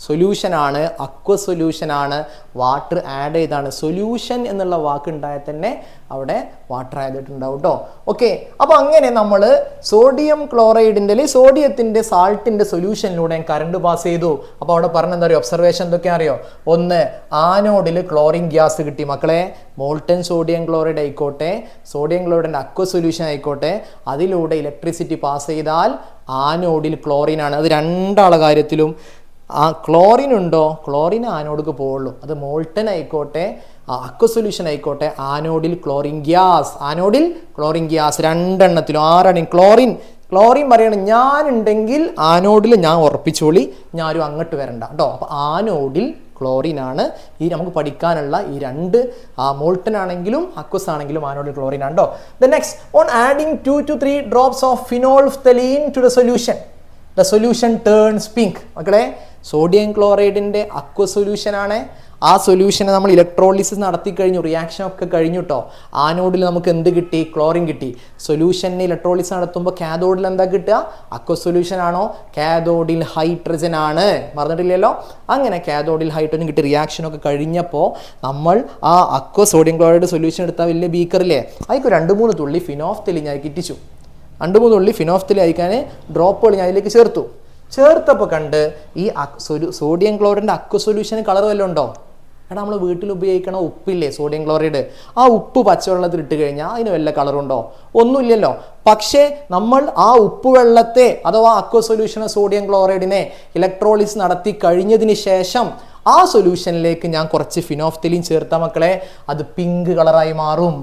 സൊല്യൂഷനാണ്, അക്വ സൊല്യൂഷനാണ്, വാട്ടർ ആഡ് ചെയ്താണ്. സൊല്യൂഷൻ എന്നുള്ള വാക്ക് ഉണ്ടായാൽ തന്നെ അവിടെ വാട്ടർ ആഡ് ചെയ്തിട്ടുണ്ടാവും കേട്ടോ. ഓക്കെ, അപ്പോൾ അങ്ങനെ നമ്മൾ സോഡിയം ക്ലോറൈഡിൻ്റെ അല്ലെങ്കിൽ സോഡിയത്തിൻ്റെ സാൾട്ടിൻ്റെ സൊല്യൂഷനിലൂടെ കറണ്ട് പാസ് ചെയ്തു. അപ്പോൾ അവിടെ പറഞ്ഞ എന്താ പറയുക? ഒബ്സർവേഷൻ എന്തൊക്കെയാ അറിയോ? ഒന്ന്, ആനോഡിൽ ക്ലോറിൻ ഗ്യാസ് കിട്ടി മക്കളെ. മോൾട്ടൻ സോഡിയം ക്ലോറൈഡ് ആയിക്കോട്ടെ, സോഡിയം ക്ലോറൈഡിൻ്റെ അക്വ സൊല്യൂഷൻ ആയിക്കോട്ടെ, അതിലൂടെ ഇലക്ട്രിസിറ്റി പാസ് ചെയ്താൽ ആനോഡിൽ ക്ലോറിനാണ്. അത് രണ്ടാളെ കാര്യത്തിലും ക്ലോറിൻ ഉണ്ടോ? ക്ലോറിൻ ആനോഡിക്ക് പോവുള്ളൂ. അത് മോൾട്ടൻ ആയിക്കോട്ടെ, അക്വ സൊല്യൂഷൻ ആയിക്കോട്ടെ, ആനോഡിൽ ക്ലോറിൻ ഗ്യാസ് രണ്ടെണ്ണത്തിലും. ആരാണ് ക്ലോറിൻ പറയണം? ഞാനുണ്ടെങ്കിൽ ആനോഡിൽ ഞാൻ ഉറപ്പിച്ചോളി, ഞാനും അങ്ങോട്ട് വരണ്ട കേട്ടോ. അപ്പോൾ ആനോഡിൽ ക്ലോറിനാണ് ഈ നമുക്ക് പഠിക്കാനുള്ള ഈ രണ്ട്, മോൾട്ടൻ ആണെങ്കിലും അക്വസ് ആണെങ്കിലും ആനോഡിൽ ക്ലോറിൻ ആണ് കേട്ടോ. The next, on adding 2 to 3 drops of phenolphthalein to the solution turns pink. മക്കളെ, സോഡിയം ക്ലോറൈഡിൻ്റെ അക്വ സൊല്യൂഷനാണ്. ആ സൊല്യൂഷനെ നമ്മൾ ഇലക്ട്രോളിസിസ് നടത്തി കഴിഞ്ഞു, റിയാക്ഷൻ ഒക്കെ കഴിഞ്ഞു കേട്ടോ. ആനോഡിൽ നമുക്ക് എന്ത് കിട്ടി? ക്ലോറിൻ കിട്ടി. സൊല്യൂഷനെ ഇലക്ട്രോളിസിസ് നടത്തുമ്പോൾ കാഥോഡിൽ എന്താ കിട്ടുക? അക്വ സൊല്യൂഷൻ ആണോ? കാഥോഡിൽ ഹൈഡ്രജൻ ആണ്. മറന്നിട്ടില്ലല്ലോ. അങ്ങനെ കാഥോഡിൽ ഹൈഡ്രജൻ കിട്ടി. റിയാക്ഷൻ ഒക്കെ കഴിഞ്ഞപ്പോൾ നമ്മൾ ആ അക്വ സോഡിയം ക്ലോറൈഡ് സൊല്യൂഷൻ എടുത്താൽ വലിയ ബീക്കറില്ലേ, അതിലേക്ക് 2-3 തുള്ളി ഫിനോഫ്തലീൻ ഞാൻ ഇറ്റിച്ചു. 2-3 തുള്ളി ഫിനോഫ്തലീൻ അയക്കാൻ ഡ്രോപ്പുകൾ ഞാൻ അതിലേക്ക് ചേർത്തപ്പോൾ കണ്ട് ഈ സോഡിയം ക്ലോറൈഡിൻ്റെ അക്വ സൊല്യൂഷന് കളർ വല്ലതും ഉണ്ടോ? എടാ, നമ്മൾ വീട്ടിൽ ഉപയോഗിക്കണ ഉപ്പില്ലേ, സോഡിയം ക്ലോറൈഡ്, ആ ഉപ്പ് പച്ചവെള്ളത്തിൽ ഇട്ട് കഴിഞ്ഞാൽ അതിന് വല്ല കളറുണ്ടോ? ഒന്നുമില്ലല്ലോ. പക്ഷേ നമ്മൾ ആ ഉപ്പ് വെള്ളത്തെ അഥവാ അക്വ സൊല്യൂഷൻ സോഡിയം ക്ലോറൈഡിനെ ഇലക്ട്രോളിസ് നടത്തി കഴിഞ്ഞതിന് ശേഷം ആ സൊല്യൂഷനിലേക്ക് ഞാൻ കുറച്ച് ഫിനോഫ്തലീൻ ചേർത്ത മക്കളെ, അത് പിങ്ക് കളറായി മാറും.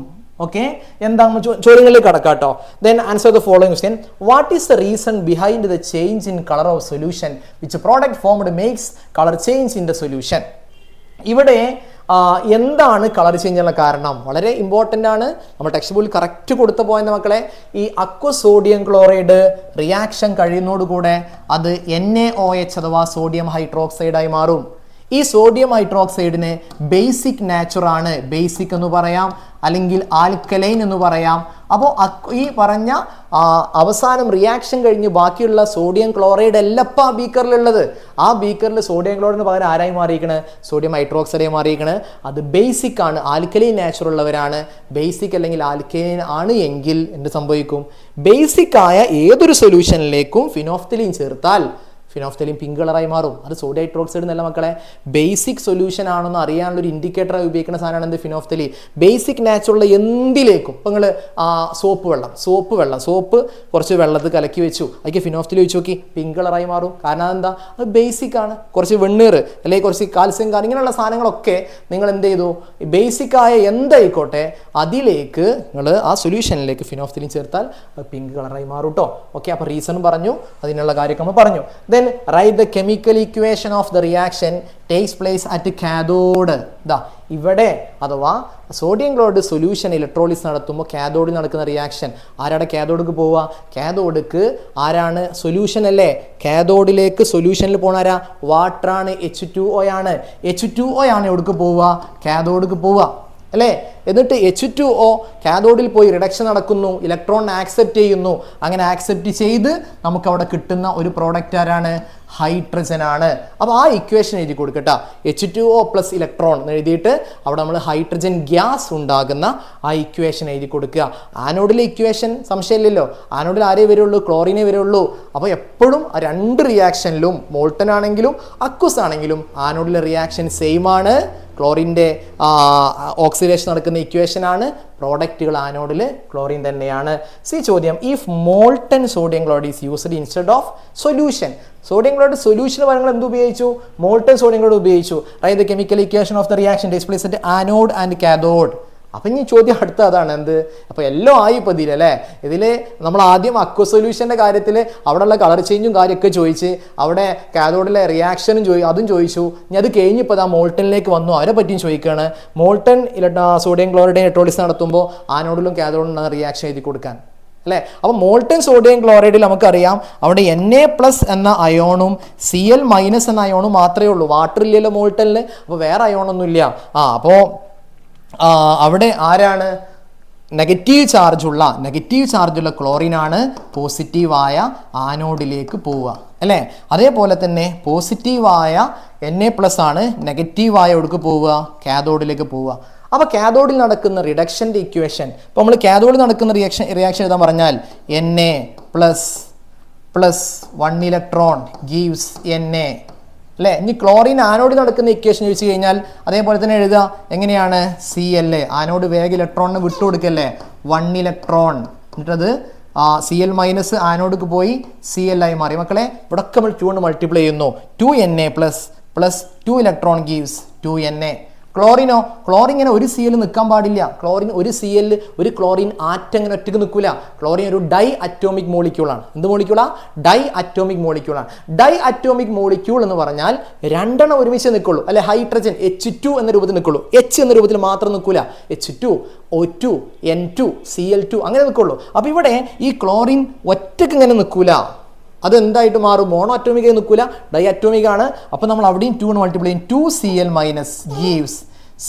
ഓക്കെ, എന്താ ചോദ്യങ്ങളിലേക്ക് കടക്കാട്ടോ. Then answer the following question. What is the reason behind the change in colour of solution which product formed makes colour change in the solution? ഇവിടെ എന്താണ് കളർ ചേഞ്ചിനുള്ള കാരണം? വളരെ ഇമ്പോർട്ടൻ്റ് ആണ്. നമ്മൾ ടെക്സ്റ്റ് ബുക്കിൽ കറക്റ്റ് കൊടുത്ത പോയെന്ന മക്കളെ, ഈ അക്വ സോഡിയം ക്ലോറൈഡ് റിയാക്ഷൻ കഴിയുന്നതോടുകൂടെ അത് NaOH അഥവാ സോഡിയം ഹൈഡ്രോക്സൈഡായി മാറും. ഈ സോഡിയം ഹൈഡ്രോക്സൈഡിന് ബേസിക് നാച്ചുറാണ്. ബേസിക് എന്ന് പറയാം, അല്ലെങ്കിൽ ആൽക്കലൈൻ എന്ന് പറയാം. അപ്പോൾ ഈ പറഞ്ഞ അവസാനം റിയാക്ഷൻ കഴിഞ്ഞ് ബാക്കിയുള്ള സോഡിയം ക്ലോറൈഡ് അല്ലപ്പ ആ ബീക്കറിലുള്ളത്. ആ ബീക്കറിൽ സോഡിയം ക്ലോറൈഡിന് പകരം ആരായി മാറിയിരിക്കണേ? സോഡിയം ഹൈഡ്രോക്സൈഡായി മാറിയിരിക്കണേ. അത് ബേസിക് ആണ്, ആൽക്കലൈൻ നാച്ചുറുള്ളവരാണ്. ബേസിക് അല്ലെങ്കിൽ ആൽക്കലൈൻ ആണ് എങ്കിൽ എന്ത് സംഭവിക്കും? ബേസിക് ആയ ഏതൊരു സൊല്യൂഷനിലേക്കും ഫിനോഫ്തലീൻ ചേർത്താൽ ഫിനോഫ്തലീൻ പിങ്ക് കളറായി മാറും. അത് സോഡിയം ഹൈഡ്രോക്സൈഡ് എന്നല്ല മക്കളെ, ബേസിക് സൊല്യൂഷൻ ആണെന്ന് അറിയാനുള്ള ഒരു ഇൻഡിക്കേറ്ററായി ഉപയോഗിക്കുന്ന സാധനമാണ് എന്ത്? ഫിനോഫ്തലീൻ. ബേസിക് നാച്ചുറൽ എന്തിലേക്കും, ഇപ്പം നിങ്ങൾ സോപ്പ് കുറച്ച് വെള്ളത്തിൽ കലക്കി വെച്ചു, അതിലേക്ക് ഫിനോഫ്തലീൻ ഒഴിച്ച് നോക്കി, പിങ്ക് കളറായി മാറും. കാരണം അതെന്താ? അത് ബേസിക് ആണ്. കുറച്ച് വെണ്ണീർ അല്ലെങ്കിൽ കുറച്ച് കാൽസ്യം കാർ, ഇങ്ങനെയുള്ള സാധനങ്ങളൊക്കെ നിങ്ങൾ എന്ത് ചെയ്തു? ബേസിക് ആയ എന്തായിക്കോട്ടെ അതിലേക്ക് നിങ്ങൾ ആ സൊല്യൂഷനിലേക്ക് ഫിനോഫ്തലീൻ ചേർത്താൽ അത് പിങ്ക് കളറായി മാറും കേട്ടോ. ഓക്കെ, അപ്പോൾ റീസൺ പറഞ്ഞു, അതിനുള്ള കാര്യമൊക്കെ നമ്മൾ പറഞ്ഞു. Then write the chemical equation of the reaction takes place at cathode. ഇവിടെ അഥവാ സോഡിയം ക്ലോറൈഡ് സൊല്യൂഷൻ ഇലക്ട്രോളിസ് നടത്തുമ്പോൾ കാഥോഡിൽ നടക്കുന്ന റിയാക്ഷൻ ആരാണ് കാഥോഡിക്ക് പോവുക? കാഥോഡിക്ക് ആരാണ്? സൊല്യൂഷൻ അല്ലേ. കാഥോഡിലേക്ക് സൊല്യൂഷനിൽ പോണ ആരാ? വാട്ടറാണ്, H2O ആണ്. H2O ആണ് എവിടേക്ക് പോവുക? കാഥോഡിക്ക് പോവുക അല്ലേ. എന്നിട്ട് H2O കാഥോഡിൽ പോയി റിഡക്ഷൻ നടക്കുന്നു, ഇലക്ട്രോൺ ആക്സെപ്റ്റ് ചെയ്യുന്നു. അങ്ങനെ ആക്സെപ്റ്റ് ചെയ്ത് നമുക്ക് അവിടെ കിട്ടുന്ന ഒരു പ്രോഡക്റ്റ് ആരാണ്? ഹൈഡ്രജൻ ആണ്. അപ്പോൾ ആ ഇക്വേഷൻ എഴുതി കൊടുക്കട്ടോ. H2O പ്ലസ് ഇലക്ട്രോൺ എന്ന് എഴുതിയിട്ട് അവിടെ നമ്മൾ ഹൈഡ്രജൻ ഗ്യാസ് ഉണ്ടാകുന്ന ആ ഇക്വേഷൻ എഴുതി കൊടുക്കുക. ആനോഡിലെ ഇക്വേഷൻ സംശയമില്ലല്ലോ, ആനോഡിൽ ആരേ വരുള്ളൂ? ക്ലോറിനെ വരുള്ളൂ. അപ്പോൾ എപ്പോഴും ആ രണ്ട് റിയാക്ഷനിലും മോൾട്ടൻ ആണെങ്കിലും അക്വസ് ആണെങ്കിലും ആനോഡിലെ റിയാക്ഷൻ സെയിം ആണ്. ക്ലോറിൻ്റെ ഓക്സിഡേഷൻ നടക്കുന്ന ഇക്വേഷൻ ആണ്. പ്രോഡക്റ്റുകൾ ആനോഡിൽ ക്ലോറിൻ തന്നെയാണ്. ചോദ്യം, if molten sodium chloride is used instead of solution. Sodium chloride സൊല്യൂഷന് പകരം എന്ത് ഉപയോഗിച്ചു? മോൾട്ടൻ സോഡിയം ക്ലോറൈഡ് ഉപയോഗിച്ചു. Write the chemical equation of the reaction takes place at anode and cathode. അപ്പം ഇനി ചോദ്യം അടുത്ത അതാണ് എന്ത്? അപ്പോൾ എല്ലാം ആയി ഇപ്പോൾ ഇതിലല്ലേ. ഇതിൽ നമ്മൾ ആദ്യം അക്വ സൊല്യൂഷൻ്റെ കാര്യത്തിൽ അവിടെയുള്ള കളർ ചേഞ്ചും കാര്യമൊക്കെ ചോദിച്ച്, അവിടെ കാഥോഡിലെ റിയാക്ഷനും അതും ചോദിച്ചു. ഇനി അത് കഴിഞ്ഞിപ്പോൾ മോൾട്ടനിലേക്ക് വന്നു, അവരെ പറ്റിയും ചോദിക്കുകയാണ്. മോൾട്ടൻ സോഡിയം ക്ലോറൈഡ് ഇലക്ട്രോളിസിസ് നടത്തുമ്പോൾ ആനോഡിലും കാഥോഡിലും റിയാക്ഷൻ എഴുതി കൊടുക്കാൻ അല്ലേ. അപ്പോൾ മോൾട്ടൻ സോഡിയം ക്ലോറൈഡിൽ നമുക്കറിയാം അവിടെ Na+ എന്ന അയോണും Cl- എന്ന അയോണും മാത്രമേ ഉള്ളൂ. വാട്ടർ ഇല്ലല്ലോ മോൾട്ടനിൽ, അപ്പോൾ വേറെ അയോണൊന്നും ഇല്ല. അപ്പോൾ അവിടെ ആരാണ്? നെഗറ്റീവ് ചാർജുള്ള ക്ലോറിനാണ് പോസിറ്റീവായ ആനോഡിലേക്ക് പോവുക അല്ലേ. അതേപോലെ തന്നെ പോസിറ്റീവായ Na+ ആണ് നെഗറ്റീവായ എവിടേക്ക് പോവുക? കാഥോഡിലേക്ക് പോവുക. അപ്പോൾ കാഥോഡിൽ നടക്കുന്ന റിഡക്ഷൻ്റെ ഇക്വേഷൻ, ഇപ്പോൾ നമ്മൾ കാഥോഡിൽ നടക്കുന്ന റിയാക്ഷൻ എഴുതാൻ പറഞ്ഞാൽ Na plus 1 electron gives Na അല്ലേ. ഇനി ക്ലോറിൻ ആനോഡിൽ നടക്കുന്ന ഇക്വേഷൻ ചോദിച്ചു കഴിഞ്ഞാൽ അതേപോലെ തന്നെ എഴുതുക. എങ്ങനെയാണ്? Cl ആനോഡ് വേഗം ഇലക്ട്രോണിന് വിട്ടുകൊടുക്കല്ലേ, 1 ഇലക്ട്രോൺ. എന്നിട്ടത് Cl- ആനോഡിക്ക് പോയി Cl ആയി മാറി. മക്കളെ ഇവിടെ നമ്മൾ 2 കൊണ്ട് മൾട്ടിപ്ലൈ ചെയ്യുന്നു. 2Na plus 2 electron gives 2Na. Chlorine ഇങ്ങനെ ഒരു Cl നിൽക്കാൻ പാടില്ല. ക്ലോറിൻ ഒരു Cl ഒരു ക്ലോറിൻ ആറ്റം ഇങ്ങനെ ഒറ്റയ്ക്ക് നിൽക്കില്ല. ക്ലോറിൻ ഒരു ഡൈ അറ്റോമിക് മോളിക്യൂളാണ്. എന്ത് മോളിക്യൂളാണ്? ഡൈ അറ്റോമിക് മോളിക്യൂളാണ്. ഡൈ അറ്റോമിക് മോളിക്യൂൾ എന്ന് പറഞ്ഞാൽ രണ്ടെണ്ണം ഒരുമിച്ച് നിൽക്കുള്ളൂ അല്ലെ. ഹൈഡ്രജൻ H2 എന്ന രൂപത്തിൽ നിൽക്കുള്ളൂ. H എന്ന രൂപത്തിൽ മാത്രം നിൽക്കില്ല. H2 O2 N2 Cl2 അങ്ങനെ നിൽക്കുള്ളൂ. അപ്പോൾ ഇവിടെ ഈ ക്ലോറിൻ ഒറ്റയ്ക്ക് ഇങ്ങനെ നിൽക്കൂല. അതെന്തായിട്ട് മാറും? മോണോ അറ്റോമിക് നിൽക്കില്ല, ഡൈ അറ്റോമിക് ആണ്. അപ്പോൾ നമ്മൾ അവിടെയും 2 കൊണ്ട് മൾട്ടിപ്ലൈ ചെയ്യും. 2Cl minus gives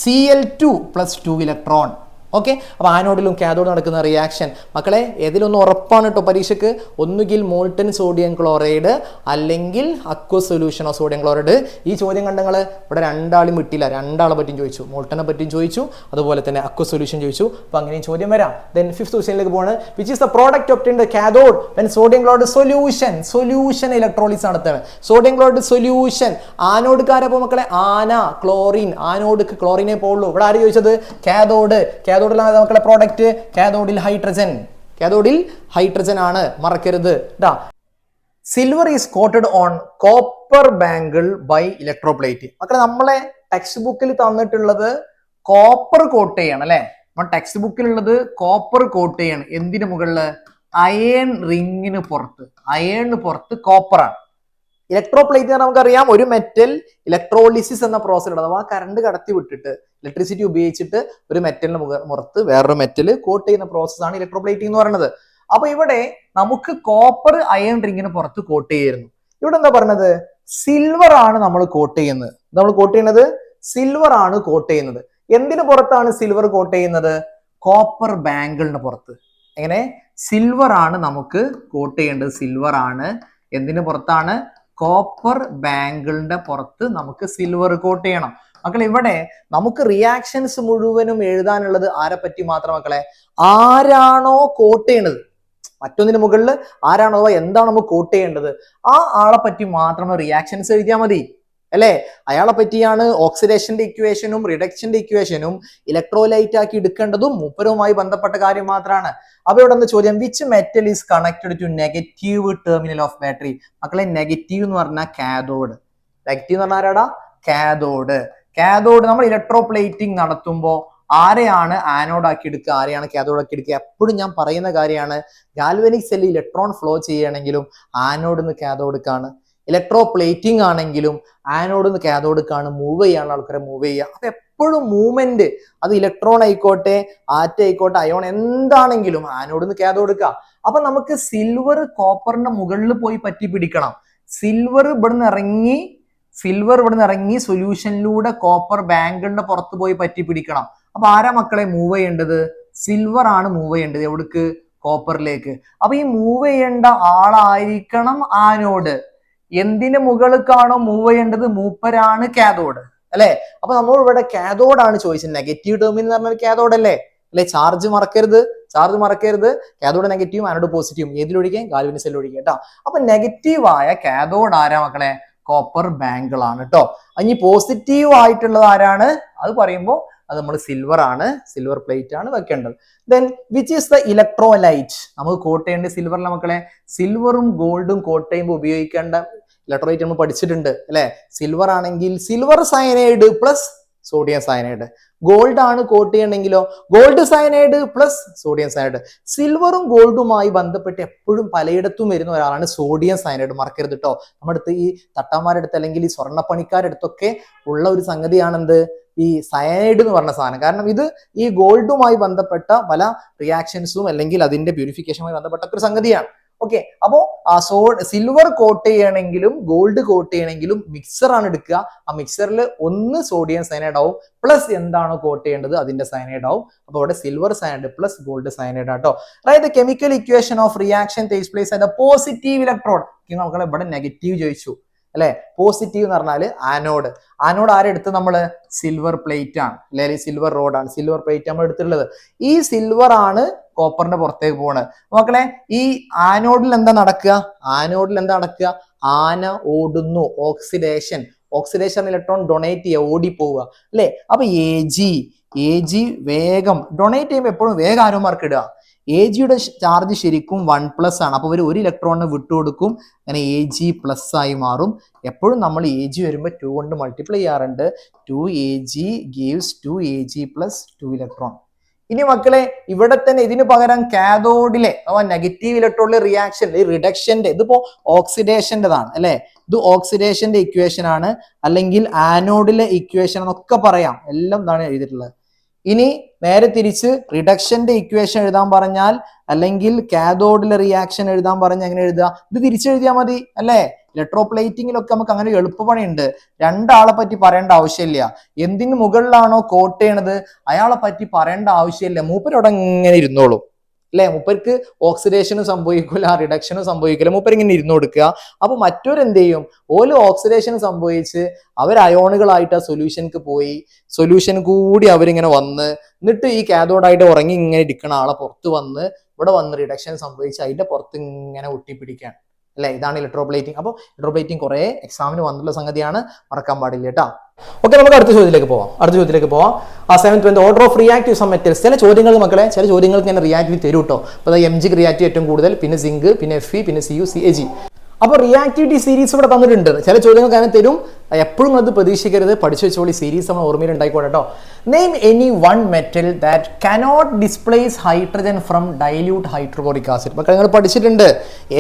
Cl2 + 2 electron. Okay, അപ്പോൾ ആനോഡിലും കാഥോഡിലും നടക്കുന്ന റിയാക്ഷൻ മക്കളെ ഏതിലൊന്നും ഉറപ്പാണ് കേട്ടോ പരീക്ഷയ്ക്ക്. ഒന്നുകിൽ മോൾട്ടൺ സോഡിയം ക്ലോറൈഡ് അല്ലെങ്കിൽ aqua solution of sodium chloride. ഈ ചോദ്യം കണ്ടങ്ങൾ ഇവിടെ രണ്ടാളും വിട്ടില്ല, രണ്ടാളെ പറ്റിയും ചോദിച്ചു, മോൾട്ടനെ പറ്റിയും ചോദിച്ചു, അതുപോലെ തന്നെ അക്വ സൊല്യൂഷൻ ചോദിച്ചു. അപ്പോൾ അങ്ങനെയും ചോദ്യം വരാം. ദെൻ 5th ക്വസ്റ്റ്യനിലേക്ക് പോവാണ്. Which is the product obtained cathode when sodium chloride solution electrolysis നടത്തുകയാണ്. സോഡിയം ക്ലോറൈഡ് സൊല്യൂഷൻ ആനോഡ്ക്കാരപ്പോൾ മക്കളെ ആന ക്ലോറിൻ, ആനോഡ് ക്ലോറിനെ പോകുള്ളൂ. ഇവിടെ ആര് ചോദിച്ചത്? കാഥോഡ്. കാഥോഡിലാണ് മക്കളെ പ്രോഡക്റ്റ്, കാഥോഡിൽ ഹൈഡ്രജൻ ആണ്, മറക്കരുത്. Silver is coated on copper bangle by electroplate. മക്കളെ നമ്മളെ ടെക്സ്റ്റ് ബുക്കിൽ തന്നിട്ടുള്ളത് കോപ്പർ കോട്ട് ചെയ്യണം അല്ലെ. നമ്മുടെ ടെക്സ്റ്റ് ബുക്കിലുള്ളത് കോപ്പർ കോട്ട് ചെയ്യണം. എന്തിനു മുകളിൽ? അയൺ റിങ്ങിന് പുറത്ത്. അയണിന് പുറത്ത് കോപ്പറാണ്. ഇലക്ട്രോപ്ലേറ്റ് നമുക്കറിയാം, ഒരു മെറ്റൽ ഇലക്ട്രോളിസിസ് എന്ന പ്രോസസ് അഥവാ കറണ്ട് കടത്തി വിട്ടിട്ട് ഇലക്ട്രിസിറ്റി ഉപയോഗിച്ചിട്ട് ഒരു മെറ്റലിന് പുറത്ത് വേറൊരു മെറ്റൽ കോട്ട് ചെയ്യുന്ന പ്രോസസ്സാണ് ഇലക്ട്രോപ്ലേറ്റിംഗ് എന്ന് പറയുന്നത്. അപ്പൊ ഇവിടെ നമുക്ക് കോപ്പർ അയൺ റിങ്ങിന് പുറത്ത് കോട്ട് ചെയ്യായിരുന്നു. ഇവിടെ എന്താ പറഞ്ഞത്? സിൽവർ ആണ് നമ്മൾ കോട്ട് ചെയ്യുന്നത്. നമ്മൾ കോട്ട് ചെയ്യുന്നത് സിൽവർ ആണ് കോട്ട് ചെയ്യുന്നത്. എന്തിനു പുറത്താണ് സിൽവർ കോട്ട് ചെയ്യുന്നത്? കോപ്പർ ബാങ്കിളിന് പുറത്ത്. എങ്ങനെ? സിൽവർ ആണ് നമുക്ക് കോട്ട് ചെയ്യേണ്ടത്. സിൽവർ ആണ് എന്തിനു പുറത്താണ്? കോപ്പർ ബാങ്കിളിന്റെ പുറത്ത് നമുക്ക് സിൽവർ കോട്ട് ചെയ്യണം. മക്കളെ ഇവിടെ നമുക്ക് റിയാക്ഷൻസ് മുഴുവനും എഴുതാനുള്ളത് ആരെ പറ്റി മാത്രം മക്കളെ? ആരാണോ കോട്ട് ചെയ്യണത്, മറ്റൊന്നിന് മുകളിൽ ആരാണോ എന്താണോ നമുക്ക് കോട്ട് ചെയ്യേണ്ടത് ആ ആളെ പറ്റി മാത്രം റിയാക്ഷൻസ് എഴുതിയാൽ മതി അല്ലേ. അയാളെ പറ്റിയാണ് ഓക്സിഡേഷന്റെ ഇക്വേഷനും റിഡക്ഷന്റെ ഇക്വേഷനും ഇലക്ട്രോലൈറ്റ് ആക്കി എടുക്കേണ്ടതും മൂപ്പരുമായി ബന്ധപ്പെട്ട കാര്യം മാത്രമാണ്. അപ്പൊ ഇവിടെ നിന്ന് ചോദ്യം, which metal is connected to negative terminal of battery? മക്കളെ നെഗറ്റീവ് എന്ന് പറഞ്ഞാൽ കാഥോഡ്. നെഗറ്റീവ് എന്ന് പറഞ്ഞാൽ ആരാടാ? കാഥോഡ്. കാഥോഡ് നമ്മൾ ഇലക്ട്രോപ്ലേറ്റിംഗ് നടത്തുമ്പോൾ ആരെയാണ് ആനോഡ് ആക്കി എടുക്കുക, ആരെയാണ് കാഥോഡ് ആക്കി എടുക്കുക? എപ്പോഴും ഞാൻ പറയുന്ന കാര്യമാണ്, ഗാൽവനിക് സെല്ലിൽ ഇലക്ട്രോൺ ഫ്ലോ ചെയ്യണമെങ്കിലും ആനോഡ് നിന്ന് കാഥോഡ്ക്കാണ്, ഇലക്ട്രോപ്ലേറ്റിംഗ് ആണെങ്കിലും ആനോഡ് നിന്ന് കാഥോഡ്ക്കാണ് മൂവ് ചെയ്യാനുള്ള ആൾക്കാരെ മൂവ് ചെയ്യുക. അപ്പൊ എപ്പോഴും മൂവ്മെന്റ്, അത് ഇലക്ട്രോൺ ആയിക്കോട്ടെ ആറ്റം ആയിക്കോട്ടെ അയോൺ എന്താണെങ്കിലും ആനോഡ് നിന്ന് കാഥോഡ്ക്ക. അപ്പൊ നമുക്ക് സിൽവർ കോപ്പറിന്റെ മുകളിൽ പോയി പറ്റി പിടിക്കണം. സിൽവർ ഇവിടുന്ന് ഇറങ്ങി സൊല്യൂഷനിലൂടെ കോപ്പർ ബാങ്കിളിന്റെ പുറത്ത് പോയി പറ്റി പിടിക്കണം. അപ്പൊ ആരാ മക്കളെ മൂവ് ചെയ്യേണ്ടത്? സിൽവർ ആണ് മൂവ് ചെയ്യേണ്ടത്. എവിടേക്ക്? കോപ്പറിലേക്ക്. അപ്പൊ ഈ മൂവ് ചെയ്യേണ്ട ആളായിരിക്കണം ആനോഡ്. എന്തിന് മുകളിലേക്കാണോ മൂവ് ചെയ്യേണ്ടത്? മൂപ്പരാണ് കാഥോഡ് അല്ലെ. അപ്പൊ നമ്മൾ ഇവിടെ കാഥോഡ് ആണ് ചോദിച്ചത്. നെഗറ്റീവ് ടെർമിനൽ എന്ന് പറഞ്ഞാൽ കാഥോഡ് അല്ലേ. ചാർജ് മറക്കരുത്. കാഥോഡ് നെഗറ്റീവും ആനോഡ് പോസിറ്റീവും ഏതിലൊഴികെ? ഗാൽവനിക് സെല്ലിൽ ഒഴികെ കേട്ടോ. അപ്പൊ നെഗറ്റീവായ കാഥോഡ് ആരാ മക്കളെ? കോപ്പർ ബാങ്കിൾ ആണ് കേട്ടോ. ഇനി പോസിറ്റീവ് ആയിട്ടുള്ളത് ആരാണ്? അത് പറയുമ്പോൾ അത് നമ്മൾ സിൽവർ ആണ്, സിൽവർ പ്ലേറ്റ് ആണ് വെക്കേണ്ടത്. Then which is the electrolyte? നമുക്ക് കോട്ട് ചെയ്യേണ്ട സിൽവറിലെ മക്കളെ. സിൽവറും ഗോൾഡും കോട്ട് ചെയ്യുമ്പോൾ ഉപയോഗിക്കേണ്ട ഇലക്ട്രോലൈറ്റ് നമ്മൾ പഠിച്ചിട്ടുണ്ട് അല്ലെ. സിൽവർ ആണെങ്കിൽ silver cyanide plus sodium cyanide. Gold ആണ് കോട്ട് ചെയ്യണമെങ്കിലോ gold cyanide plus sodium cyanide. സിൽവറും ഗോൾഡുമായി ബന്ധപ്പെട്ട് എപ്പോഴും പലയിടത്തും വരുന്ന ഒരാളാണ് സോഡിയം സയനൈഡ്. മറക്കരുത് കേട്ടോ. നമ്മുടെ അടുത്ത് ഈ തട്ടാന്മാരുടെ അടുത്ത് അല്ലെങ്കിൽ ഈ സ്വർണ്ണപ്പണിക്കാരുടെ അടുത്തൊക്കെ ഉള്ള ഒരു സംഗതിയാണെന്ത്? ഈ സയനൈഡ് എന്ന് പറഞ്ഞ സാധനം. കാരണം ഇത് ഈ ഗോൾഡുമായി ബന്ധപ്പെട്ട പല റിയാക്ഷൻസും അല്ലെങ്കിൽ അതിന്റെ പ്യൂരിഫിക്കേഷനുമായി ബന്ധപ്പെട്ട ഒരു സംഗതിയാണ്. ഓക്കെ, അപ്പോ സിൽവർ കോട്ട് ചെയ്യണമെങ്കിലും ഗോൾഡ് കോട്ട് ചെയ്യണമെങ്കിലും മിക്സർ ആണ് എടുക്കുക. ആ മിക്സറിൽ ഒന്ന് സോഡിയം സയനൈഡ് ആവും പ്ലസ് എന്താണോ കോട്ട് ചെയ്യേണ്ടത് അതിന്റെ സയനൈഡ് ആവും. അപ്പൊ ഇവിടെ silver cyanide plus gold cyanide ആട്ടോ. Write the chemical equation of reaction takes place at the positive electrode. നമുക്ക് ഇവിടെ നെഗറ്റീവ് ചോദിച്ചു അല്ലെ. പോസിറ്റീവ് എന്ന് പറഞ്ഞാൽ ആനോഡ്. ആനോഡ് ആരെടുത്ത്? നമ്മള് സിൽവർ പ്ലേറ്റ് ആണ് അല്ലെ, സിൽവർ റോഡാണ്, സിൽവർ പ്ലേറ്റ് നമ്മൾ എടുത്തിട്ടുള്ളത്. ഈ സിൽവർ ആണ് കോപ്പറിന്റെ പുറത്തേക്ക് പോണത്. മക്കളെ ഈ ആനോഡിൽ എന്താ നടക്കുക? ആന ഓടുന്നു. ഓക്സിഡേഷൻ ഇലക്ട്രോൺ ഡൊണേറ്റ് ചെയ്യുക, ഓടിപ്പോവുക അല്ലെ. അപ്പൊ എ ജി വേഗം ഡൊണേറ്റ് ചെയ്യുമ്പോൾ എപ്പോഴും വേഗം ആരോ മാർക്ക് ഇടുക. എ ജിയുടെ ചാർജ് ശരിക്കും 1+ ആണ്. അപ്പൊ ഒരു ഇലക്ട്രോണിന് വിട്ടുകൊടുക്കും, അങ്ങനെ AG+ ആയി മാറും. എപ്പോഴും നമ്മൾ AG വരുമ്പോൾ 2 കൊണ്ട് മൾട്ടിപ്ലൈ ചെയ്യാറുണ്ട്. 2Ag gives 2Ag+ 2 electron. ഇനി മക്കളെ ഇവിടെ തന്നെ ഇതിന് പകരം കാഥോഡിലെ നെഗറ്റീവ് ഇലക്ട്രോണിലെ റിയാക്ഷൻ റിഡക്ഷന്റെ, ഇതിപ്പോ ഓക്സിഡേഷൻ്റെതാണ് അല്ലെ. ഇത് ഓക്സിഡേഷന്റെ ഇക്വേഷൻ ആണ്, അല്ലെങ്കിൽ ആനോഡിലെ ഇക്വേഷൻ എന്നൊക്കെ പറയാം. എല്ലാം ഇതാണ് എഴുതിയിട്ടുള്ളത്. ഇനി നേരെ തിരിച്ച് റിഡക്ഷന്റെ ഇക്വേഷൻ എഴുതാൻ പറഞ്ഞാൽ അല്ലെങ്കിൽ കാഥോഡിലെ റിയാക്ഷൻ എഴുതാൻ പറഞ്ഞാൽ എങ്ങനെ എഴുതുക? ഇത് തിരിച്ചെഴുതിയാൽ മതി അല്ലേ? ഇലക്ട്രോപ്ലേറ്റിങ്ങിലൊക്കെ നമുക്ക് അങ്ങനെ എളുപ്പപ്പണിയുണ്ട്. രണ്ടാളെ പറ്റി പറയേണ്ട ആവശ്യമില്ല. എന്തിന് മുകളിലാണോ കോട്ട് ചെയ്യണത് അയാളെ പറ്റി പറയേണ്ട ആവശ്യമില്ല. മൂപ്പരോടെ ഇങ്ങനെ ഇരുന്നോളൂ അല്ലെ? മൂപ്പർക്ക് ഓക്സിഡേഷനും സംഭവിക്കില്ല, റിഡക്ഷനും സംഭവിക്കില്ല. മൂപ്പർ ഇങ്ങനെ ഇരുന്ന് കൊടുക്കുക. അപ്പൊ മറ്റൊരെന്ത് ചെയ്യും? ഓല് ഓക്സിഡേഷൻ സംഭവിച്ച് അവർ അയോണുകളായിട്ട് ആ സൊല്യൂഷനിക്ക് പോയി, സൊല്യൂഷൻ കൂടി അവരിങ്ങനെ വന്ന് എന്നിട്ട് ഈ കാഥോഡായിട്ട് ഉറങ്ങി ഇങ്ങനെ ഇരിക്കണ ആളെ പുറത്ത് വന്ന് ഇവിടെ വന്ന് റിഡക്ഷൻ സംഭവിച്ച് അതിന്റെ പുറത്ത് ഇങ്ങനെ ഒട്ടിപ്പിടിക്കാൻ അല്ലെ? ഇതാണ് ഇലക്ട്രോപ്ലേറ്റിംഗ്. അപ്പോൾ ഇലക്ട്രോപ്ലേറ്റിംഗ് കുറെ എക്സാമിന് വന്നിട്ടുള്ള സംഗതിയാണ്, മറക്കാൻ പാടില്ല കേട്ടോ. ഓക്കെ, നമുക്ക് അടുത്ത ചോദ്യത്തിലേക്ക് പോവാം. ആ 7th order of reactive some metals. ചില ചോദ്യങ്ങൾ മക്കളെ, ചില ചോദ്യങ്ങൾക്ക് തന്നെ റിയാക്റ്റീവ് തരും കേട്ടോ. അപ്പോൾ mg റിയാക്റ്റീവ് ഏറ്റവും കൂടുതൽ, പിന്നെ സിങ്ക്, പിന്നെ Fe, പിന്നെ Cu, Cag. അപ്പോൾ റിയാക്ടിവിറ്റി സീരീസ് ഇവിടെ തന്നിട്ടുണ്ട്. ചില ചോദ്യങ്ങൾക്ക് അങ്ങനെ തരും. എപ്പോഴും അത് പ്രതീക്ഷിക്കരുത്, പഠിച്ചു വെച്ചോളി. സീരീസ് നമ്മൾ ഓർമ്മയിൽ ഉണ്ടായിക്കോട്ടെ കേട്ടോ. Name any one metal that cannot displace hydrogen from dilute hydrochloric acid. മക്കൾ നിങ്ങൾ പഠിച്ചിട്ടുണ്ട്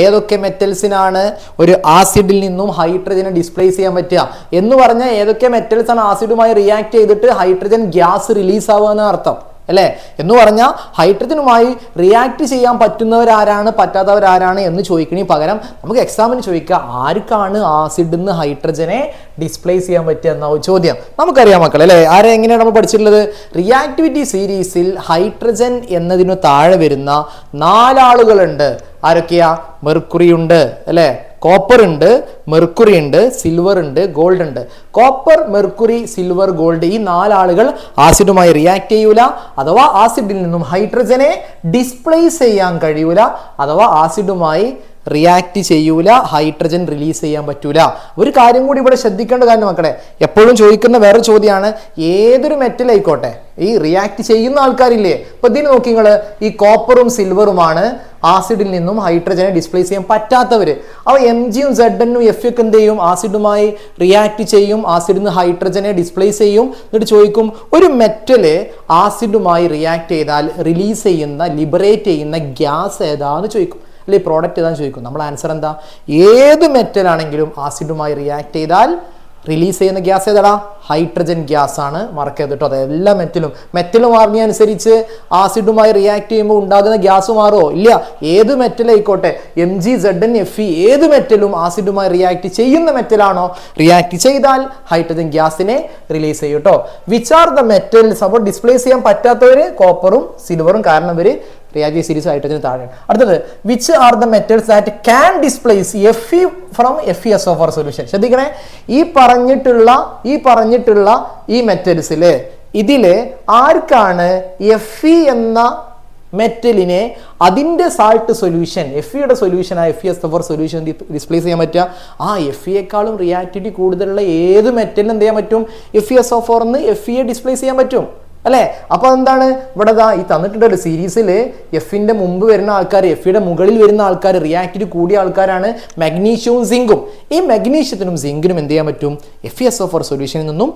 ഏതൊക്കെ മെറ്റൽസിനാണ് ഒരു ആസിഡിൽ നിന്നും ഹൈഡ്രജനെ ഡിസ്പ്ലേസ് ചെയ്യാൻ പറ്റുക എന്ന് പറഞ്ഞാൽ ഏതൊക്കെ മെറ്റൽസ് ആണ് ആസിഡുമായി റിയാക്ട് ചെയ്തിട്ട് ഹൈഡ്രജൻ ഗ്യാസ് റിലീസ് ആവുക എന്ന അർത്ഥം അല്ലേ? എന്ന് പറഞ്ഞാൽ ഹൈഡ്രജനുമായി റിയാക്ട് ചെയ്യാൻ പറ്റുന്നവരാരാണ്, പറ്റാത്തവരാരാണ് എന്ന് ചോദിക്കണി പകരം നമുക്ക് എക്സാമിന് ചോദിക്കുക ആർക്കാണ് ആസിഡിൽ നിന്ന് ഹൈഡ്രജനെ ഡിസ്പ്ലേസ് ചെയ്യാൻ പറ്റുക എന്ന ചോദ്യം. നമുക്കറിയാം മക്കൾ അല്ലേ, ആരെ എങ്ങനെയാണ് നമ്മൾ പഠിച്ചിട്ടുള്ളത്? റിയാക്ടിവിറ്റി സീരീസിൽ ഹൈഡ്രജൻ എന്നതിനു താഴെ വരുന്ന 4 ആളുകളുണ്ട്. ആരൊക്കെയാ? മെർക്കുറി ഉണ്ട് അല്ലേ, കോപ്പർ ഉണ്ട്, മെർക്കുറി ഉണ്ട്, സിൽവർ ഉണ്ട്, ഗോൾഡ് ഉണ്ട്. കോപ്പർ, മെർക്കുറി, സിൽവർ, ഗോൾഡ് ഈ 4 ആളുകൾ ആസിഡുമായി റിയാക്ട് ചെയ്യൂല, അഥവാ ആസിഡിൽ നിന്നും ഹൈഡ്രജനെ ഡിസ്പ്ലേസ് ചെയ്യാൻ കഴിയൂല, അഥവാ ആസിഡുമായി റിയാക്ട് ചെയ്യൂല, ഹൈഡ്രജൻ റിലീസ് ചെയ്യാൻ പറ്റൂല. ഒരു കാര്യം കൂടി ഇവിടെ ശ്രദ്ധിക്കേണ്ട കാര്യം മക്കളെ, എപ്പോഴും ചോദിക്കുന്ന വേറെ ചോദ്യമാണ്, ഏതൊരു മെറ്റൽ ആയിക്കോട്ടെ ഈ റിയാക്ട് ചെയ്യുന്ന ആൾക്കാരില്ലേ, അപ്പൊ ഇതിന് നോക്കി നിങ്ങൾ ഈ കോപ്പറും സിൽവറുമാണ് ആസിഡിൽ നിന്നും ഹൈഡ്രജനെ ഡിസ്പ്ലേസ് ചെയ്യാൻ പറ്റാത്തവര്. അപ്പോൾ mgയും znഉം F ഒക്കെ എന്ത് ചെയ്യും? ആസിഡുമായി റിയാക്ട് ചെയ്യും, ആസിഡിൽ നിന്ന് ഹൈഡ്രജനെ ഡിസ്പ്ലേസ് ചെയ്യും. എന്നിട്ട് ചോദിക്കും ഒരു മെറ്റല് ആസിഡുമായി റിയാക്ട് ചെയ്താൽ റിലീസ് ചെയ്യുന്ന, ലിബറേറ്റ് ചെയ്യുന്ന ഗ്യാസ് ഏതാന്ന് ചോദിക്കും, അല്ലെ പ്രോഡക്റ്റ് ഏതാന്ന് ചോദിക്കും. നമ്മൾ ആൻസർ എന്താ? ഏത് മെറ്റൽ ആണെങ്കിലും ആസിഡുമായി റിയാക്ട് ചെയ്താൽ റിലീസ് ചെയ്യുന്ന ഗ്യാസ് ഏതാടാ? ഹൈഡ്രജൻ ഗ്യാസ് ആണ്. മറക്കരുത് കേട്ടോ. അത് എല്ലാ മെറ്റലും മാറുന്നതനുസരിച്ച് ആസിഡുമായി റിയാക്ട് ചെയ്യുമ്പോൾ ഉണ്ടാകുന്ന ഗ്യാസ് മാറുമോ? ഇല്ല. ഏത് മെറ്റൽ ആയിക്കോട്ടെ, mg, zn, Fe ഏത് മെറ്റലും ആസിഡുമായി റിയാക്ട് ചെയ്യുന്ന മെറ്റലാണോ റിയാക്ട് ചെയ്താൽ ഹൈഡ്രജൻ ഗ്യാസിനെ റിലീസ് ചെയ്യും കേട്ടോ. Which are the metals? അപ്പോൾ ഡിസ്പ്ലേസ് ചെയ്യാൻ പറ്റാത്തവര് കോപ്പറും സിൽവറും, കാരണം ഇവര് റിയാക്റ്റീവ് സീരീസ് ഹൈഡ്രജന് താഴെയാണ്. അടുത്തത് which are the metals that can displace Fe from FeSO4 solution. ശ്രദ്ധിക്കണേ, ഈ പറഞ്ഞിട്ടുള്ള ഈ മെറ്റൽസില് ഇതില് ആർക്കാണ് Fe എന്ന മെറ്റലിനെ അതിന്റെ സാൾട്ട് സൊല്യൂഷൻ, Feയുടെ സൊല്യൂഷനായ FeSO4 സൊല്യൂഷൻ ഡിസ്പ്ലേസ് ചെയ്യാൻ പറ്റുക? ആ Feയേക്കാളും റിയാക്ടിവിറ്റി കൂടുതലുള്ള ഏത് മെറ്റലിന് എന്ത് ചെയ്യാൻ പറ്റും? FeSO4 എന്ന് Fe ഡിസ്പ്ലേസ് ചെയ്യാൻ പറ്റും അല്ലെ? അപ്പൊ എന്താണ് ഇവിടെ ഈ തന്നിട്ടുണ്ടല്ലോ സീരീസിൽ എഫിന്റെ മുമ്പ് വരുന്ന ആൾക്കാർ, എഫിയുടെ മുകളിൽ വരുന്ന ആൾക്കാർ, റിയാക്റ്റീവ് കൂടിയ ആൾക്കാരാണ് മാഗ്നീഷ്യവും സിങ്കും. ഈ മാഗ്നീഷ്യത്തിനും സിങ്കിനും എന്ത് ചെയ്യാൻ പറ്റും? FeSO4 സൊല്യൂഷനിൽ നിന്നും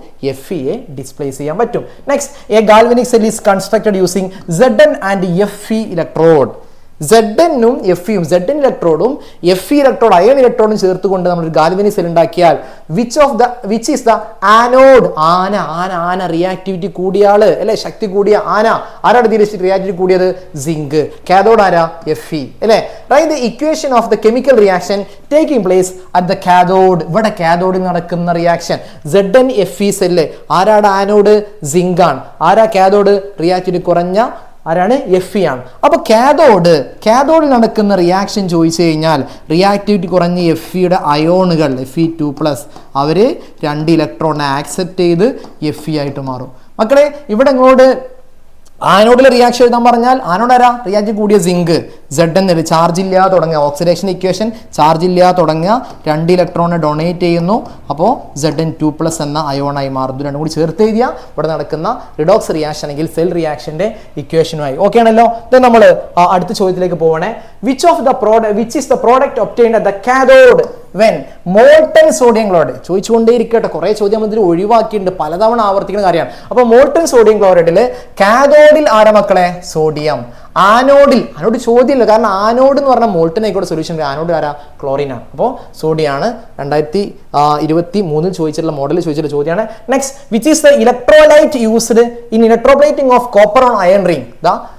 Fe ഡിസ്പ്ലേസ് ചെയ്യാൻ പറ്റും. Next, a galvanic cell is constructed using Zn and Fe electrode. Zn-ഉം Fe-യും, Zn ഇലക്ട്രോഡും Fe ഇലക്ട്രോഡ്, അയൺ ഇലക്ട്രോഡും ചേർത്തുകൊണ്ട് നമ്മൾ ഒരു ഗാൽവനിക് സെൽ ഉണ്ടാക്കിയാൽ വിച്ച് ഈസ് ദ ആനോഡ്? ആന റിയാക്ടിവിറ്റി കൂടിയ ആള് അല്ലെ, ശക്തി കൂടിയ ആന. ആരാണ് റിയാക്ടിവിറ്റി കൂടിയത്? സിങ്ക്. കാഥോഡ് ആരാ? Fe അല്ലെ. Write the equation of the chemical reaction taking place at the cathode. ഇവിടെ കാഥോഡിൽ നടക്കുന്ന റിയാക്ഷൻ Zn Fe സെല്ല്. ആരാണ് ആനോഡ്? സിങ്ക് ആണ്. ആരാ കാഥോഡ്? റിയാക്ടിവിറ്റി കുറഞ്ഞ ആരാണ്? Fe ആണ്. അപ്പൊ കാഥോഡിൽ നടക്കുന്ന റിയാക്ഷൻ ചോദിച്ചു കഴിഞ്ഞാൽ റിയാക്ടിവിറ്റി കുറഞ്ഞ Feയുടെ അയോണുകൾ Fe2+, അവര് 2 ഇലക്ട്രോണിനെ ആക്സെപ്റ്റ് ചെയ്ത് Fe ആയിട്ട് മാറും. മക്കളെ ഇവിടെ ഇങ്ങോട്ട് ആനോഡിലെ റിയാക്ഷൻ എഴുതാൻ പറഞ്ഞാൽ ആനോഡ് ആരാ? റിയാക്ഷൻ കൂടിയ സിങ്ക്. Zn ചാർജ് ഇല്ലാതെ തുടങ്ങുക, ഓക്സിഡേഷൻ ഇക്വേഷൻ ചാർജ് ഇല്ലാതെ തുടങ്ങുക, 2 ഇലക്ട്രോണിനെ ഡൊണേറ്റ് ചെയ്യുന്നു, അപ്പോൾ Zn2+ എന്ന അയോണായി മാറുന്നു. രണ്ടും കൂടി ചേർത്ത് എഴുതിയാൽ ഇവിടെ നടക്കുന്ന റിഡോക്സ് റിയാക്ഷൻ അല്ലെങ്കിൽ സെൽ റിയാക്ഷന്റെ ഇക്വേഷനുമായി. ഓക്കെ ആണല്ലോ. നമ്മൾ അടുത്ത ചോദ്യത്തിലേക്ക് പോവണേ. Which is the product obtained at the cathode when molten sodium chloride ചോദിച്ചുകൊണ്ടേയിരിക്കട്ടെ, കുറേ ചോദ്യം ഇതിൽ ഒഴിവാക്കിയിട്ടുണ്ട്, പലതവണ ആവർത്തിക്കുന്ന കാര്യമാണ്. അപ്പോൾ മോൾട്ടൺ സോഡിയം ക്ലോറൈഡിൽ കാഥോഡിൽ ആരാ മക്കളെ? സോഡിയം. ആനോഡ് ചോദ്യമില്ല, കാരണം ആനോഡ് എന്ന് പറഞ്ഞാൽ മോൾട്ടൺ ആയിക്കോട്ടെ സൊല്യൂഷൻ, ആനോഡ് ആരാ? ക്ലോറിൻ ആണ്. അപ്പോൾ സോഡിയാണ്. 2023 ചോദിച്ചിട്ടുള്ള മോഡലിൽ ചോദിച്ചിട്ടുള്ള ചോദ്യമാണ്. Next, which is the electrolyte used in electroplating of copper on iron ring?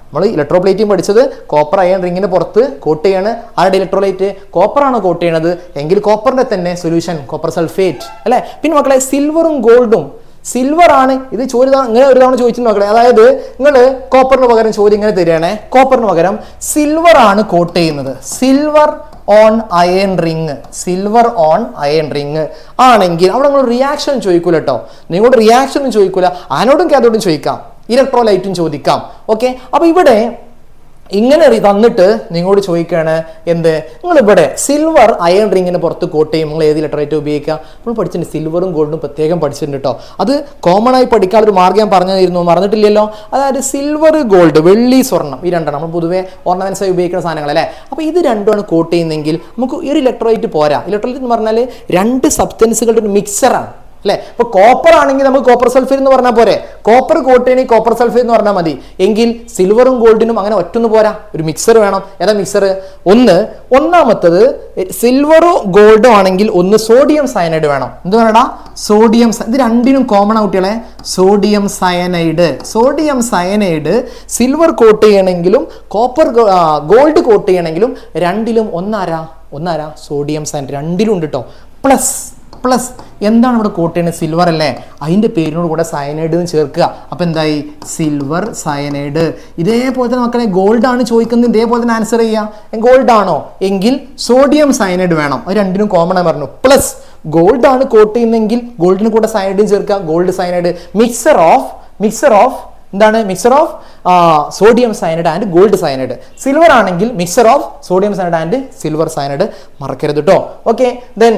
നമ്മൾ ഇലക്ട്രോപ്ലേറ്റിംഗ് പഠിച്ചത് കോപ്പർ അയൺ റിങ്ങിന് പുറത്ത് കോട്ട് ചെയ്യാണ്. ആരുടെ ഇലക്ട്രോലൈറ്റ്? കോപ്പർ ആണ് കോട്ട് ചെയ്യണത് എങ്കിൽ കോപ്പറിന്റെ തന്നെ സൊല്യൂഷൻ കോപ്പർ സൾഫേറ്റ് അല്ലെ. പിന്നെ മക്കളെ സിൽവറും ഗോൾഡും, സിൽവർ ആണ് ഇത് ചോദ്യം ഇങ്ങനെ ഒരു തവണ ചോദിച്ചു മക്കളെ. അതായത് നിങ്ങൾ കോപ്പറിന് പകരം ചോദ്യം ഇങ്ങനെ തരികയാണേ, കോപ്പറിന് പകരം സിൽവർ ആണ് കോട്ട് ചെയ്യുന്നത്. Silver on iron ring, silver on iron ring ആണെങ്കിൽ അവിടെ നിങ്ങൾ റിയാക്ഷൻ ചോദിക്കൂല കേട്ടോ. നിങ്ങളുടെ റിയാക്ഷനും ചോദിക്കൂല, ആനോടും കാഥോടും ചോദിക്കാം, ഇലക്ട്രോലൈറ്റും ചോദിക്കാം. ഓക്കെ, അപ്പൊ ഇവിടെ ഇങ്ങനെ തന്നിട്ട് നിങ്ങളോട് ചോദിക്കുകയാണ് എന്ത്? നിങ്ങൾ ഇവിടെ സിൽവർ അയൺ റിങ്ങിന് പുറത്ത് കോട്ട് ചെയ്യും, നിങ്ങൾ ഏത് ഇലക്ട്രോലൈറ്റ് ഉപയോഗിക്കുക? നമ്മൾ പഠിച്ചിട്ടുണ്ട്, സിൽവറും ഗോൾഡും പ്രത്യേകം പഠിച്ചിട്ടുണ്ട് കേട്ടോ. അത് കോമൺ ആയി പഠിക്കാനൊരു മാർഗ്ഗം ഞാൻ പറഞ്ഞിരുന്നു, മറന്നിട്ടില്ലല്ലോ. അതായത് സിൽവർ, ഗോൾഡ്, വെള്ളി, സ്വർണ്ണം, ഈ രണ്ടെണ്ണം നമ്മൾ പൊതുവെ ഓർണമെന്റ്സ് ആയി ഉപയോഗിക്കുന്ന സാധനങ്ങൾ അല്ലേ. അപ്പോൾ ഇത് രണ്ടുമാണ് കോട്ട് ചെയ്യുന്നതെങ്കിൽ നമുക്ക് ഒരു ഇലക്ട്രോലൈറ്റ് പോരാ. ഇലക്ട്രോലൈറ്റ് എന്ന് പറഞ്ഞാൽ രണ്ട് സബ്സ്റ്റൻസുകളുടെ ഒരു മിക്സറാണ് അല്ലെ. ഇപ്പൊ കോപ്പർ ആണെങ്കിൽ നമുക്ക് കോപ്പർ സൾഫേറ്റ് എന്ന് പറഞ്ഞാൽ പോരെ, കോപ്പർ കോട്ട് ചെയ്യണമെങ്കിൽ കോപ്പർ സൾഫേറ്റ് എന്ന് പറഞ്ഞാൽ മതി. എങ്കിൽ സിൽവറും ഗോൾഡിനും അങ്ങനെ ഒറ്റൊന്നും പോരാ, ഒരു മിക്സർ വേണം. ഏതാ മിക്സർ? ഒന്നാമത്തത് സിൽവറും ഗോൾഡും ആണെങ്കിൽ ഒന്ന് സോഡിയം സയനൈഡ് വേണം. എന്ത് വേണടാ? സോഡിയം. ഇത് രണ്ടിനും കോമൺ ആ കുട്ടികളെ, sodium cyanide. Sodium cyanide silver coat ചെയ്യണമെങ്കിലും കോപ്പർ ഗോൾഡ് കോട്ട് ചെയ്യണമെങ്കിലും രണ്ടിലും ഒന്നാരാ സോഡിയം സയനൈഡ്, രണ്ടിലും ഉണ്ട് കേട്ടോ. പ്ലസ് എന്താണ് ഇവിടെ കോട്ട് ചെയ്യുന്നത്? സിൽവർ അല്ലേ, അതിൻ്റെ പേരിനോട് കൂടെ സയനൈഡ് എന്ന് ചേർക്കുക. അപ്പം എന്തായി? Silver cyanide. ഇതേപോലെ തന്നെ മക്കളെ ഗോൾഡ് ആണ് ചോദിക്കുന്നത്, ഇതേപോലെ തന്നെ ആൻസർ ചെയ്യുക. ഗോൾഡ് ആണോ എങ്കിൽ സോഡിയം സയനൈഡ് വേണം, അത് രണ്ടിനും കോമൺ ആയി പറഞ്ഞു. പ്ലസ് ഗോൾഡ് ആണ് കോട്ട് ചെയ്യുന്നതെങ്കിൽ ഗോൾഡിന് കൂടെ സയനൈഡും ചേർക്കുക, ഗോൾഡ് സയനൈഡ്. മിക്സർ ഓഫ് എന്താണ്? Mixer of sodium cyanide and gold cyanide. Silver ആണെങ്കിൽ mixer of sodium cyanide and silver cyanide, മറക്കരുത് കേട്ടോ. Okay, then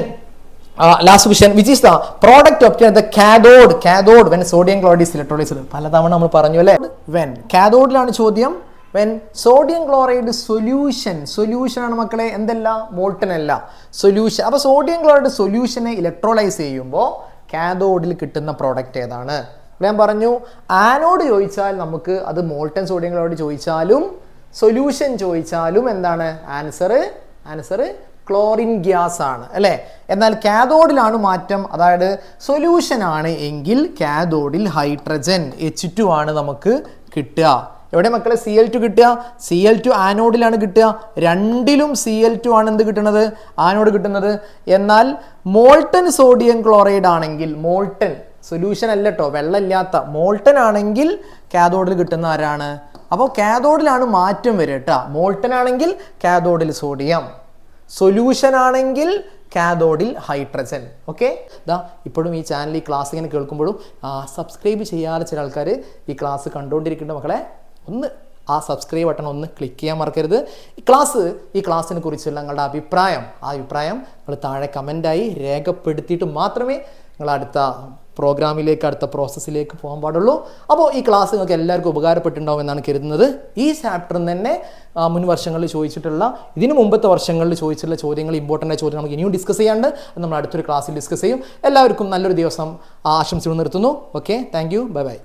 last question, which is the product obtained at the cathode when sodium chloride is electrolyzed? പലതവണ നമ്മൾ പറഞ്ഞു അല്ലേ. when കാഥോഡിലാണ് ചോദ്യം, when sodium chloride സൊല്യൂഷൻ ആണ് മക്കളെ, എന്തല്ല? മോൾട്ടൺ അല്ല, സൊല്യൂഷൻ. അപ്പോൾ സോഡിയം ക്ലോറൈഡ് സൊല്യൂഷനെ ഇലക്ട്രോലൈസ് ചെയ്യുമ്പോൾ കാഥോഡിൽ കിട്ടുന്ന പ്രോഡക്റ്റ് ഏതാണ്? ഞാൻ പറഞ്ഞു ആനോഡ് ചോദിച്ചാൽ നമുക്ക് അത് മോൾട്ടൺ സോഡിയം ക്ലോറൈഡ് ചോദിച്ചാലും സൊല്യൂഷൻ ചോദിച്ചാലും എന്താണ് ആൻസർ? ക്ലോറിൻ ഗ്യാസ് ആണ് അല്ലേ. എന്നാൽ കാഥോഡിലാണ് മാറ്റം, അതായത് സൊല്യൂഷൻ ആണ് എങ്കിൽ കാഥോഡിൽ ഹൈഡ്രജൻ H2 ആണ് നമുക്ക് കിട്ടുക. എവിടെ മക്കളെ? Cl2 കിട്ടുക. Cl2 ആനോഡിലാണ് കിട്ടുക. രണ്ടിലും Cl2 ആണ് എന്ത് കിട്ടുന്നത്? ആനോഡ് കിട്ടുന്നത്. എന്നാൽ മോൾട്ടൺ സോഡിയം ക്ലോറൈഡ് ആണെങ്കിൽ, മോൾട്ടൺ സൊല്യൂഷൻ അല്ല കേട്ടോ, വെള്ളമില്ലാത്ത മോൾട്ടൺ ആണെങ്കിൽ കാഥോഡിൽ കിട്ടുന്ന ആരാണ്? അപ്പോൾ കാഥോഡിലാണ് മാറ്റം വരിക കേട്ടോ. മോൾട്ടൺ ആണെങ്കിൽ കാഥോഡിൽ സോഡിയം, സൊല്യൂഷൻ ആണെങ്കിൽ കാഥോഡിൽ ഹൈഡ്രജൻ. ഓക്കെ, ഇപ്പോഴും ഈ ചാനൽ ഈ ക്ലാസ് ഇങ്ങനെ കേൾക്കുമ്പോഴും സബ്സ്ക്രൈബ് ചെയ്യാതെ ചില ആൾക്കാർ ഈ ക്ലാസ് കണ്ടുകൊണ്ടിരിക്കേണ്ട മക്കളെ, ഒന്ന് ആ സബ്സ്ക്രൈബ് ബട്ടൺ ഒന്ന് ക്ലിക്ക് ചെയ്യാൻ മറക്കരുത്. ഈ ക്ലാസ്സിനെ കുറിച്ചുള്ള നിങ്ങളുടെ അഭിപ്രായം നിങ്ങൾ താഴെ കമൻ്റായി രേഖപ്പെടുത്തിയിട്ട് മാത്രമേ നിങ്ങൾ അടുത്ത പ്രോഗ്രാമിലേക്ക്, അടുത്ത പ്രോസസ്സിലേക്ക് പോകാൻ പാടുള്ളൂ. അപ്പോൾ ഈ ക്ലാസ് നിങ്ങൾക്ക് എല്ലാവർക്കും ഉപകാരപ്പെട്ടിട്ടുണ്ടാവും എന്നാണ് കരുതുന്നത്. ഈ ചാപ്റ്ററിൽ തന്നെ മുൻ വർഷങ്ങളിൽ ചോദിച്ചിട്ടുള്ള, ഇതിന് മുമ്പത്തെ വർഷങ്ങളിൽ ചോദിച്ചിട്ടുള്ള ചോദ്യങ്ങൾ, ഇമ്പോർട്ടൻ്റ് ചോദ്യം നമുക്ക് ഇനിയും ഡിസ്കസ് ചെയ്യാണ്ട്, നമ്മൾ അടുത്തൊരു ക്ലാസ്സിൽ ഡിസ്കസ് ചെയ്യും. എല്ലാവർക്കും നല്ലൊരു ദിവസം ആശംസിച്ചു നിർത്തുന്നു. Okay, thank you, bye bye.